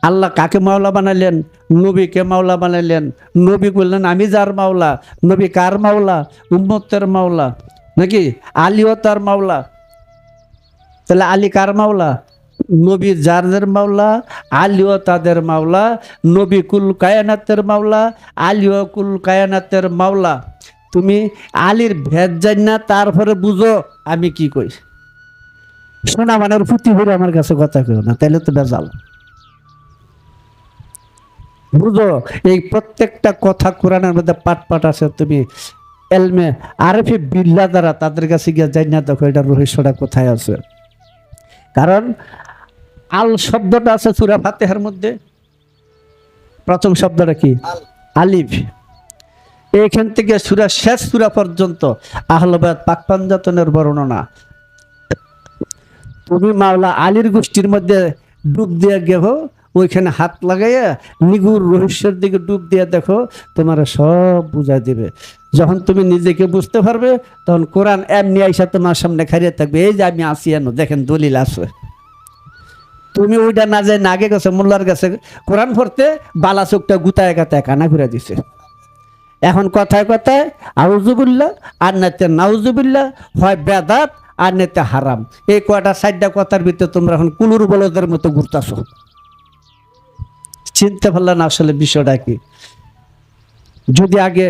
আল্লাহ কাকে মাওলা বানাইলেন? নবীকে মাওলা বানাইলেন। নবী বললেন আমি যার মাওলা। নবী কার মাওলা? উম্মতের মাওলা নাকি? আলীও তার মাওলা। তাহলে আলী কার মাওলা? নবী যাদের মাওলা, আলীও তাদের মাওলা। নবী কুল কায়নাতের মাওলা, আলীও কুল কায়নাতের মাওলা। তুমি আলীর ভেদ জান না, তারপরে বুঝো আমি কি কই। শোনা মানে ফুটি হয়ে আমার কাছে কথা কেউ না, তাহলে তো বেজাল। বুঝো, এই প্রত্যেকটা কথা কোরআনের মধ্যে পাট পাট আছে। তুমি এলমে আরফি বিল্লাহ দ্বারা তাদের কাছে গিয়ে যাই না, দেখো এটা রহস্যটা কোথায় আছে। কারণ আল শব্দটা আছে সূরা ফাতিহার মধ্যে। প্রথম শব্দটা কি? আলিফ। এইখান থেকে সূরা শেষ সূরা পর্যন্ত আহলে বায়াত পাক পাঞ্জাতনের বর্ণনা। তুমি মাওলা আলীর গোষ্ঠীর মধ্যে ডুব দিয়ে গেছো, ওইখানে হাত লাগাইয়া নিগুর রহস্যের দিকে ডুব দিয়ে দেখো, তোমার সব বুঝাই দিবে। যখন তুমি নিজেকে বুঝতে পারবে, তখন কোরআন এমনি আইসা তোমার সামনে খাইয়ে থাকবে। এই যে আমি আসি এনো, দেখেন দলিল আছে। তুমি ওইটা না যায় না আগে গেছে মোল্লার কাছে কোরআন পড়তে, বালা চোখটা গুতায় গাতায় কানা ঘুরে দিছে। এখন কথায় কথায় আউযুবিল্লাহ আর নাতে নাউযুবিল্লাহ, হয় বেদাত আর নেতে হারাম। এই কয়টা 4টা কথার ভিতরে তোমরা এখন কুলুর বলদের মতো ঘুরতাছো। চিনতে পারলে না আসলে বিষয়টা কি। যদি আগে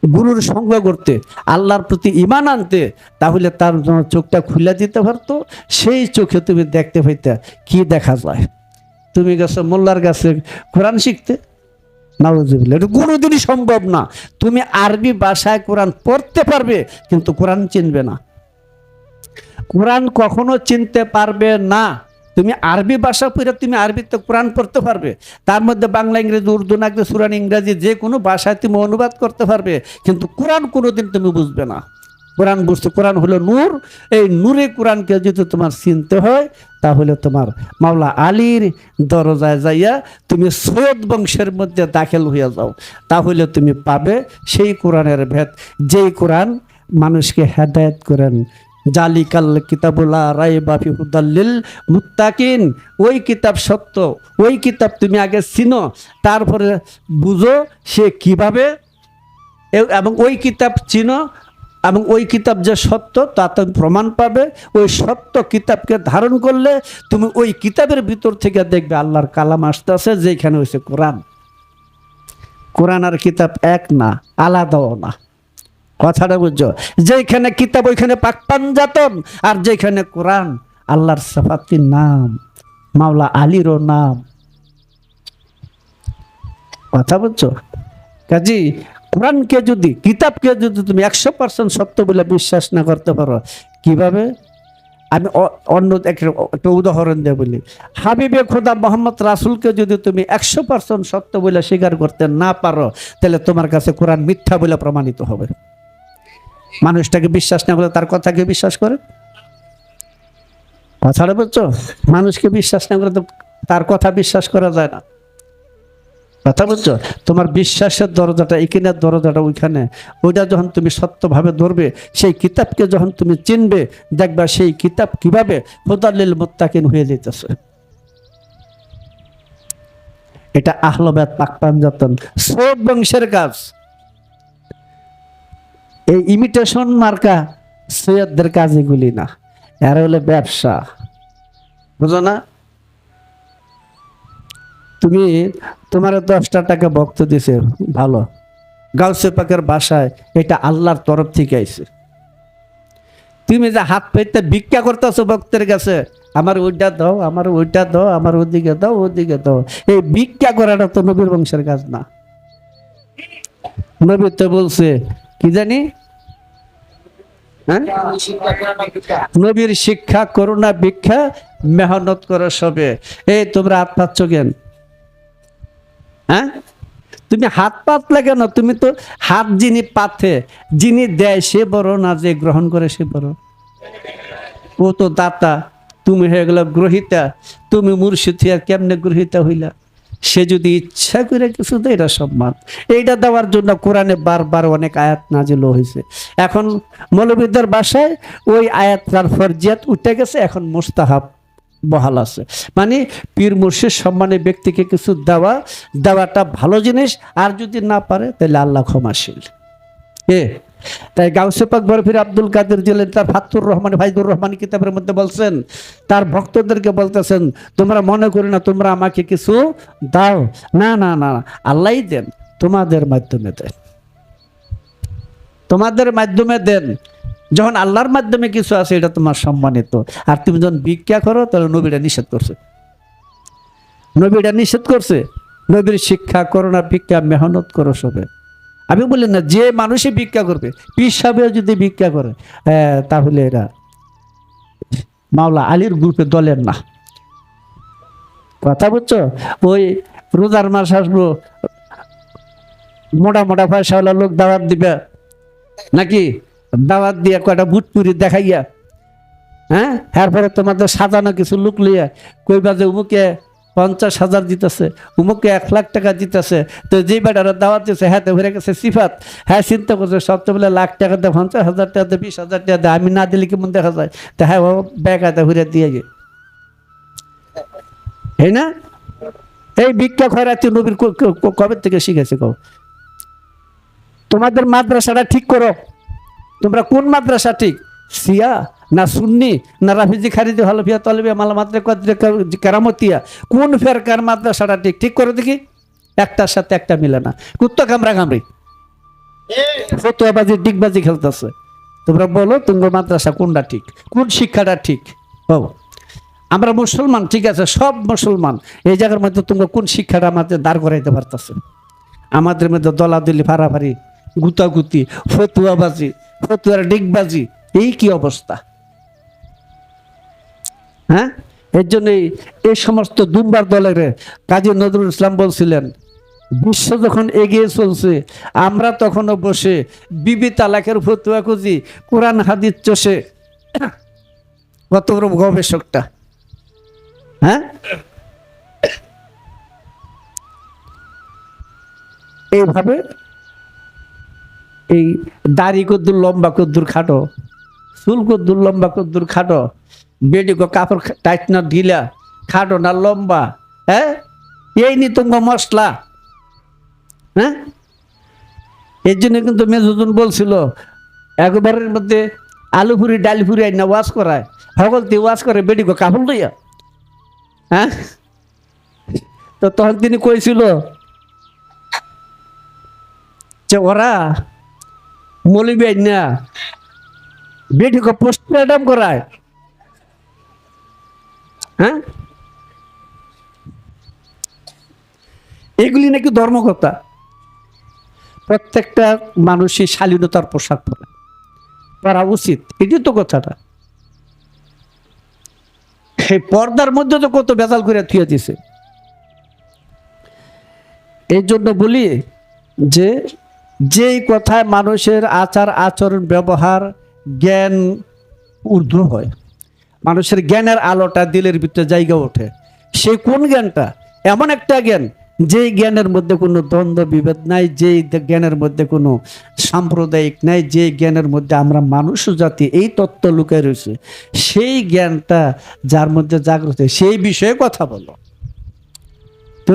গুরুর সঙ্গ করতে, আল্লাহর প্রতি ঈমান আনতে, তাহলে তার চোখটা খুলে দিতে পারতো। সেই চোখে তুমি দেখতে পাইতে কি দেখা যায়। তুমি গেছো মোল্লার কাছে কোরআন শিখতে, নাউযুবিল্লাহ, এটা কোনোদিনই সম্ভব না। তুমি আরবি ভাষায় কোরআন পড়তে পারবে, কিন্তু কোরআন চিনবে না। কোরআন কখনো চিনতে পারবে না। তুমি আরবি ভাষা পড়ে তুমি আরবিতে কোরআন পড়তে পারবে, তার মধ্যে বাংলা, ইংরেজি, উর্দু, নাকি সুরান, ইংরেজি যে কোনো ভাষায় তুমি অনুবাদ করতে পারবে, কিন্তু কোরআন কোনোদিন তুমি বুঝবে না। কোরআন বুঝতে, কোরআন হলো নূর। এই নূরে কোরআনকে যদি তোমার চিনতে হয়, তাহলে তোমার মাওলা আলীর দরজায় যাইয়া তুমি সৈয়দ বংশের মধ্যে দাখিল হইয়া যাও, তাহলে তুমি পাবে সেই কোরআনের ভেদ। যেই কোরআন মানুষকে হেদায়েত করেন। জালিকাল কিতাবুলা রাইবা ফি হুদাল্লিল মুত্তাকিন, ওই কিতাব সত্য। ওই কিতাব তুমি আগে চিনো, তারপরে বুঝো সে কিভাবে, এবং ওই কিতাব চিনো, এবং ওই কিতাব যে সত্য তা তুমি প্রমাণ পাবে। ওই সত্য কিতাবকে ধারণ করলে তুমি ওই কিতাবের ভিতর থেকে দেখবে আল্লাহর কালাম আসতে আছে, যেখানে হয়েছে কোরআন। কোরআন আর কিতাব এক না, আলাদাও না। কথাটা বুঝছো? যেখানে কিতাব ওইখানে পাক পাঞ্জাতন, আর যেখানে কোরআন আল্লাহর সিফাতির নাম, মাওলা আলীরও নাম। কথা বুঝছো? কাজী কোরআনকে যদি, কিতাবকে যদি তুমি 100% সত্য বলে বিশ্বাস না করতে পারো, কিভাবে? আমি অন্য একটা উদাহরণ দিয়ে বলি। হাবিবে খোদা মোহাম্মদ রাসূলকে যদি তুমি 100% সত্য বলে স্বীকার করতে না পারো, তাহলে তোমার কাছে কোরআন মিথ্যা বলে প্রমাণিত হবে। মানুষটাকে বিশ্বাস না করে তার কথাকে বিশ্বাস করে। কথাটা বুঝছো? মানুষকে বিশ্বাস না করে তো তার কথা বিশ্বাস করা যায় না। কথা বুঝছো? তোমার বিশ্বাসের দরজাটা, ইকিনের দরজাটা ওইখানে। ওইটা যখন তুমি সত্যভাবে ধরবে, সেই কিতাবকে যখন তুমি চিনবে, দেখবা সেই কিতাব কিভাবে হুদাল্লিল মুত্তাকিন হয়ে যেতেছে। এটা আহলে বায়াত পাক পাঞ্জাতন সব বংশের কাজ। এই ইমিটেশন মার্কা সৈয়দদের কাজ এগুলি না, এরা হলে ব্যবসা। বুঝো না? তুমি তোমার 10টা টাকা ভক্ত দিছে, ভালো, গাউসে পাকের বাসায়, এটা আল্লাহর তরফ থেকে আইছে। তুমি যে হাত পেতে ভিক্ষা করতেছো ভক্তের কাছে, আমার ওইটা দাও, আমার ওইটা দাও, আমার ওদিকে দাও, ওদিকে দাও, এই ভিক্ষা করাটা তো নবীর বংশের কাজ না। নবী তো বলছে কি জানি, হ্যাঁ, নবীর শিক্ষা করুণা ভিক্ষা মেহনত করো সবে। এই তোমরা হাত পাচ্ছ কেন? হ্যাঁ, তুমি হাত পাতলে কেন? তুমি তো হাত যিনি পাতে, যিনি দেয় সে বড় না যে গ্রহণ করে সে বড়? ও তো দাতা, তুমি হয়ে গেল গ্রহিতা। তুমি মুর্শিদ আর কেমনে গ্রহিতা হইলা? সে যদি ইচ্ছা করে কিছু দেয় এটা সম্মান। এইটা দেওয়ার জন্য কোরআনে বারবার অনেক আয়াত নাজিল হয়েছে। এখন মৌলবীদের বাসায় ওই আয়াতটার ফরজিয়াত উঠে গেছে, এখন মুস্তাহাব বহাল আছে। মানে পীর মুর্শিদ সম্মানে ব্যক্তিকে কিছু দেওয়াটা ভালো জিনিস, আর যদি না পারে তাহলে আল্লাহ ক্ষমাশীল। তাই গাউসে পাক বরফির আব্দুল কাদের জিলানী তার ফাতুর রহমান ফাইজুর রহমান কিতাবের মধ্যে বলছেন, তার ভক্তদেরকে বলতেছেন, তোমরা মনে করি না তোমরা আমাকে কিছু দাও, না না না, আল্লাহই দেন, তোমাদের মাধ্যমে দেন, তোমাদের মাধ্যমে দেন। যখন আল্লাহর মাধ্যমে কিছু আছে এটা তোমার সম্মানিত। আর তুমি যখন ভিক্ষা করো তাহলে নবীরা নিষেধ করছে, নবীরা নিষেধ করছে। নবীর শিক্ষা করোনা ভিক্ষা মেহনত করো সবে। আমি বলি না যে মানুষই ভিক্ষা করবে, পীর সাহেব যদি ভিক্ষা করে তাহলে এরা মাওলা আলীর গ্রুপে দলের না। কথা বুঝছো? ওই রোজার মাস আসবো, মোটা মোটা পয়সাওয়ালা লোক দাওয়াত দিবে নাকি, দাওয়াত দিয়ে কয়টা বুটপুরি দেখাইয়া, হ্যাঁ, এরপরে তোমাদের সাজানো কিছু লোক লইয়া কইবা যে উমুকে 50,000 দিতেছে, উমুকে 1,00,000 টাকা দিতেছে। তো যে বেটারা দাওয়াত দিচ্ছে হ্যাঁ তো হয়ে গেছে সিফাত, হ্যাঁ চিন্তা করছে সবচেয়ে বলে লাখ টাকা দেয়, 50,000 টাকা দেয়, 20,000 টাকা দেয়, আমি না দিলে কেমন দেখা যায়? তো হ্যাঁ ব্যাগাতে ঘুরে দিয়ে গে, হ্যাঁ না? এই ভিক্ষা খয়রাতি নবীর কবে থেকে শিখেছে? কও তোমাদের মাদ্রাসাটা ঠিক করো, তোমরা কোন মাদ্রাসা ঠিক? সিয়া না সুন্নি না রাফিজি খারিজি হলফিয়া তলবিয়া মালামাত্রে কেরামতিয়া? কোন ফেরকার মাদ্রাসাটা ঠিক? ঠিক করে দেখি। একটার সাথে একটা মিলে না, কুত্তা কামড়া কামড়ি ফতুয়াবাজি ডিগবাজি খেলতেছে। তোমরা বলো তোমার মাদ্রাসা কোনটা ঠিক, কোন শিক্ষাটা ঠিক? বাবু আমরা মুসলমান, ঠিক আছে, সব মুসলমান। এই জায়গার মধ্যে তোমরা কোন শিক্ষাটা আমাদের দাঁড় করাইতে পারতেছে? আমাদের মধ্যে দলাদলি, ফাড়াফাড়ি, গুতাগুতি, ফতুয়াবাজি, ফতুয়ার ডিগবাজি, এই কি অবস্থা? হ্যাঁ, এর জন্য এই সমস্ত দুম্বার দলের কাজী নজরুল ইসলাম বলছিলেন, বিশ্ব যখন এগিয়ে চলছে আমরা তখনও বসে বিবি তালাকের ফতুয়া খুঁজি, কোরআন হাদিস চষে। কত বড় গবেষকটা! হ্যাঁ, এইভাবে এই দাড়ি কদ্দুর লম্বা কদ্দুর খাটো, চুল কদ্দুর লম্বা কদ্দুর খাটো, বেডি কাপড় টাইট না ঢিলা, খাটো না লম্বা, হ্যাঁ, এই নি তোমার মশলা। হ্যাঁ, এর জন্য কিন্তু মেজুদুন বলছিল একবারের মধ্যে আলু ফুরি ডাল ফুরি না ওয়াশ করায়, সকলতে ওয়াশ করে বেডি কাপড় লইয়া। হ্যাঁ, তো তখন তিনি কইছিল যে ওরা মৌলবি না বেডিকে পোস্টমর্টম করায়। হ্যাঁ, এগুলি নাকি ধর্মকথা। প্রত্যেকটা মানুষই শালীনতার পোশাক পরা উচিত, এটি তো কথাটা। এই পর্দার মধ্যে তো কত বেজাল করে থুয়ে দিছে। এই জন্য বলি যে যেই কথায় মানুষের আচার আচরণ ব্যবহার জ্ঞান ঊর্ধ্ব হয়, মানুষের জ্ঞানের আলোটা দিলের ভিতরে জায়গা ওঠে, সেই কোন জ্ঞানটা? এমন একটা জ্ঞান যেই জ্ঞানের মধ্যে কোনো দ্বন্দ্ব বিভেদ নাই, যেই জ্ঞানের মধ্যে কোনো সাম্প্রদায়িক নাই, যেই জ্ঞানের মধ্যে আমরা মানুষ জাতি এই তত্ত্ব লুকায় রয়েছে, সেই জ্ঞানটা যার মধ্যে জাগ্রত সেই বিষয়ে কথা বলো,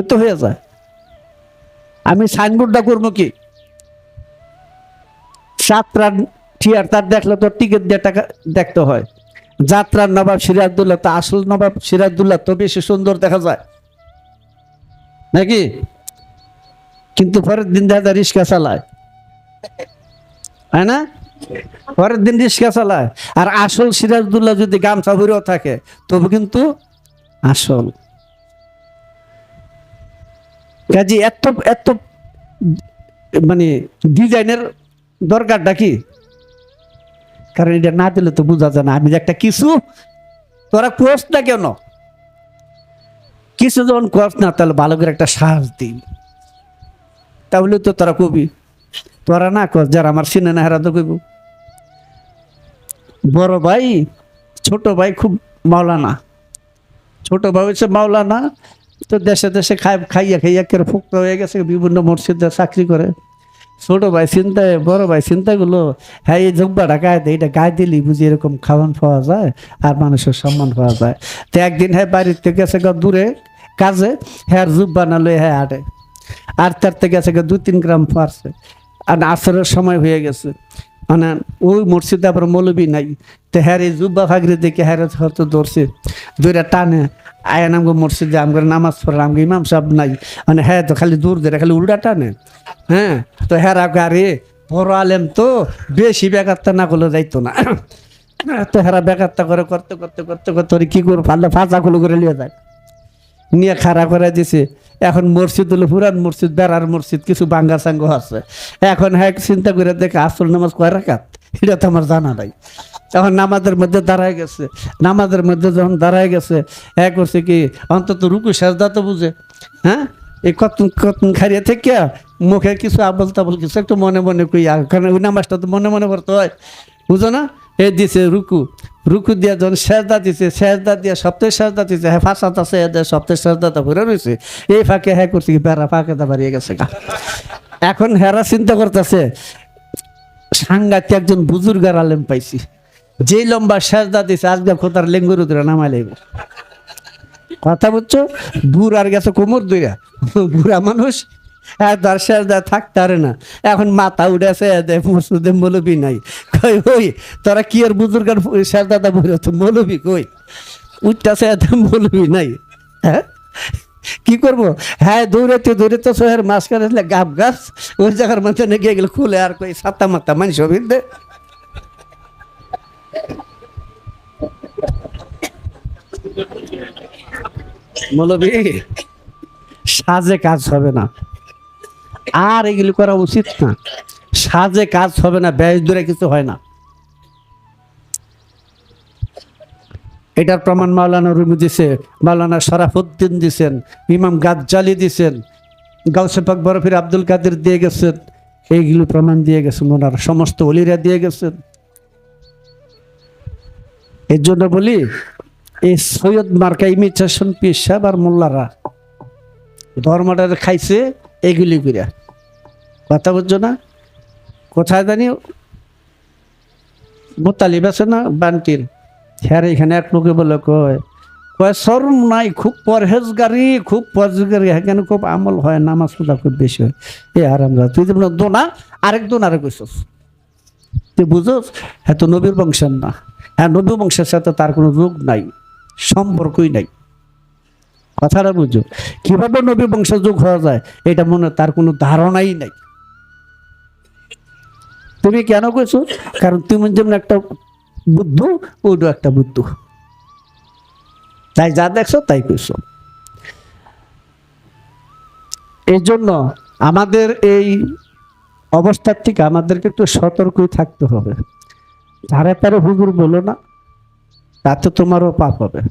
তো হয়ে যায়। আমি সাইনবোর্ডটা করবো কি? যাত্রার থিয়েটার দেখলে তো টিকিট দিয়ে টাকা দেখতে হয়। যাত্রার নবাব সিরাজদৌল্লা, তো আসল নবাব সিরাজদৌল্লা তো বেশি সুন্দর দেখা যায় নাকি? কিন্তু পরের দিন দেখা যায় রিক্সা চালায়, তাই না? পরের দিন রিক্সা চালায়। আর আসল সিরাজদৌল্লা যদি গামছা ভরেও থাকে তবে কিন্তু আসল। কাজে এত এত মানে ডিজাইনের দরকারটা কি? কারণ এটা না দিলে তো বোঝা যায় না আমি যে একটা কিছু। তোরা কোর্স না কেন? কিছু যখন কোর্স না, তাহলে ভালো করে একটা সাহস দিই, তাহলে তো তোরা কবি। তোরা না কর, যারা আমার চিনে না হেরা তো কইব। বড় ভাই ছোট ভাই খুব মাওলানা, ছোট ভাই হচ্ছে মাওলানা, তো দেশে দেশে খাইয়া খাইয়া কেন ফুক্ত হয়ে গেছে, বিভিন্ন মসজিদে চাকরি করে। ছোট ভাই চিন্তায়, বড় ভাই চিন্তা করলো, হ্যাঁ এই জব্বাটা গায়ে দেয়, এটা গায়ে দিলি বুঝি এরকম খাওয়ান পাওয়া যায় আর মানুষের সম্মান পাওয়া যায়। তো একদিন হ্যাঁ বাড়ির থেকে গেছে দূরে কাজে, হ্যাঁ জুব্বা না লয়ে হ্যাঁ আটে, আর তার থেকে গেছে 2-3 গ্রাম পারছে। আর আসরের সময় হয়ে গেছে, মানে ওই মসজিদে আবার মৌলবি নাই। তো হ্যাঁ এই জুব্বা ফাগরি দেখে হ্যাঁ হয়তো ধরছে, দূরে টানে আয়া নামগো মসজিদে আমগো নামাজ পড়ে, আমগো ইমাম সাহেব নাই, মানে হ্যাঁ তো খালি দূর ধরে খালি উল্টা টানে। হ্যাঁ তো হ্যাঁ আরে বড় আলেম তো বেশি বেকারটা না করলে যাইতো না। তো হেরা বেকারটা করে করতে করতে করতে করতে কি করে ফালে ফাঁচাগুলো করে নিয়ে যায়, নিয়ে খাড়া করে দিছে। এখন মসজিদ হলো পুরান মসজিদ, বেড়ার মসজিদ, কিছু বাঙ্গা সাঙ্গ আছে। এখন হ্যাঁ চিন্তা করে দেখে আসল নামাজ কয় রাকাত, এটা তো আমার জানা নাই। তখন নামাজের মধ্যে দাঁড়ায় গেছে, নামাজের মধ্যে যখন দাঁড়ায় গেছে, হ্যাঁ করছে কি অন্তত রুকু সাজদা তো বুঝে। হ্যাঁ এই কত কত খাইয়ে থেকে মুখে কিছু আবল তাবল কিছু একটু মনে মনে কই, কারণ ওই নামাজটা তো মনে মনে করতে হয়, বুঝো না? এ দিছে রুকু, রুকু দিয়া যখন সেজদা দিছে, সেজদা দিয়া সপ্তাহে সেজদা দিছে, হ্যাঁ ফাঁসাত আছে সপ্তাহে সেজদাটা ভরে রয়েছে। এই ফাঁকে হ্যাঁ করছে কি বেড়া ফাঁকে তা বাড়িয়ে গেছে। এখন হেরা চিন্তা করতেছে সাংঘাতিক একজন বুজুর্গার আলেম পাইছি, যে লম্বা সেজদা দিছে আজকে খোতার লেঙ্গুর উদরা নামাই লাগবে। কথা বুঝছো? বুড়ার গেছে কোমর দইরা, বুড়া মানুষ তার সেজদা থাকতে পারে না। এখন মাথা উঠেছে মসজিদে মৌলবি নাই, কই ওই তোরা কি আর বুজুর্গার সেজদাটা বুড়ো তো মৌলবি কই উঠতেছে, মৌলবি নাই। হ্যাঁ কি করবো? হ্যাঁ দৌড়াতে দৌড়াতে শহরের মাঝখানে গাব গাছ, ওই জায়গার মধ্যে গিয়ে গেলে খুলে আর কই সাতা মাতা মানুষ অভিন্দে। মৌলবি সাজে কাজ হবে না, আর এগুলি করা উচিত না। সাজে কাজ হবে না, ব্যাস দূরে কিছু হয় না। এটার প্রমাণ মাওলানা রুমি দিছে, মাওলানা শরাফুদ্দিন দিছেন, ইমাম গাজ্জালি দিছেন, গাউসে পাক বরফির আব্দুল কাদের দিয়ে গেছেন, এইগুলো প্রমাণ দিয়ে গেছেন, ওনার সমস্ত ওলিরা দিয়ে গেছেন। এর জন্য বলি এই সৈয়দ মার্কা ইমিটেশন পীর সাহেব আর মোল্লারা ধর্মটা খাইছে এগুলি করে। কথা বুঝছো না? কোথায় জানি মোতালিব আছে না বান্টির, হ্যাঁ এখানে এক লোকে বলে কয় কয় শরম নাই, খুব পরহেজগারি, খুব পরহেজগারি, এখানে খুব আমল হয়, নামাজ পূজা খুব বেশি হয়। এ আরামরা তুই যেমন দোনা আরেক দোনারে কইছস, তুই বুঝোস হ্যাঁ তো নবীর বংশের না। হ্যাঁ নবী বংশের সাথে তার কোনো যোগ নাই, সম্পর্কই নাই। কথাটা বুঝো, কিভাবে নবী বংশের যোগ হওয়া যায় এটা মনে তার কোনো ধারণাই নাই। তুমি কেন কইছো? কারণ তুমি যেমন একটা বুদ্ধ, ওইটা একটা বুদ্ধ, তাই যা দেখছো তাই কইছো। এই জন্য আমাদের এই অবস্থার থেকে আমাদেরকে একটু সতর্কই থাকতে হবে। ধারে তারে হুজুর বলো না, তাতে তোমারও পাপ হবে।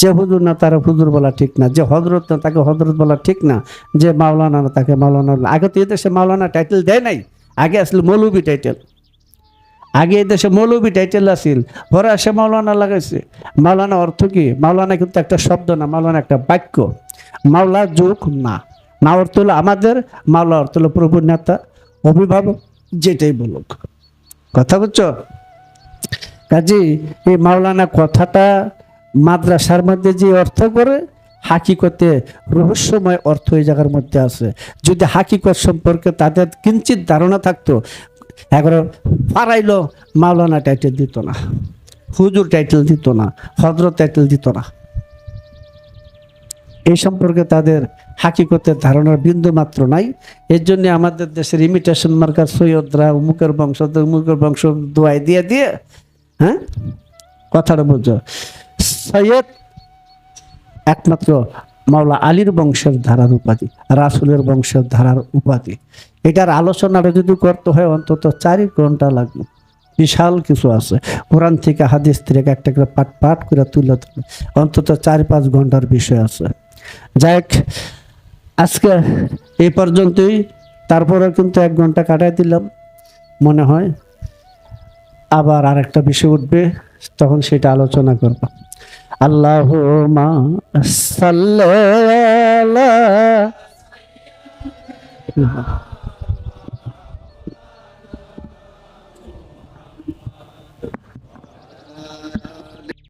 যে হুজুর না তারা হুজুর বলা ঠিক না, যে হজরত না তাকে হজরত বলা ঠিক না, যে মাওলানা না তাকে মাওলানা। আগে তো এদেশে মাওলানা টাইটেল দেয় নাই, আগে আসলে মৌলবি টাইটেল। আগে এদেশে মৌলবি টাইটেল আসিল, পরে আসে মাওলানা লাগাইছে। মাওলানা অর্থ কি? মাওলানা কিন্তু একটা শব্দ না, মাওলানা একটা বাক্য। মাওলা যোগ না, না অর্থ হলো আমাদের, মাওলা অর্থ হলো প্রভুর নেতা, অভিভাবক, যেটাই বলুক। কথা বুঝছো? কাজী এই মাওলানা কথাটা মাদ্রাসার মধ্যে যে অর্থ করে, হাকিকতে রহস্যময় অর্থ এই জায়গার মধ্যে আছে। যদি হাকিকত সম্পর্কে তাদের কিঞ্চিত ধারণা থাকতো, এগারো পারাইলো মাওলানা টাইটেল দিত না, হুজুর টাইটেল দিত না, হজরত টাইটেল দিত না। এই সম্পর্কে তাদের হাকিকতের ধারণার বিন্দু মাত্র নাই। এর জন্য আমাদের দেশের ইমিটেশন মার্কার সৈয়দরা উমুকের বংশ দোয়াই দিয়ে দিয়ে, হ্যাঁ কথাটা বুঝো, সৈয়দ একমাত্র মাওলা আলীর বংশের ধারার উপাধি, রাসূলের বংশের ধারার উপাধি। এটার আলোচনাটা যদি করতে হয় অন্তত 4 ঘন্টা লাগবে। বিশাল কিছু আছে, কোরআন থেকে হাদিস থেকে একটা করে পাঠ পাঠ করে তুলে ধরবে, অন্তত 4-5 ঘন্টার বিষয় আছে। যাই হোক, আজকে এই পর্যন্তই। তারপরে কিন্তু 1 ঘন্টা কাটাই দিলাম, মনে হয় আবার আরেকটা বিষয় উঠবে, তখন সেটা আলোচনা করব। আল্লাহুম্মা সাল্লি আলা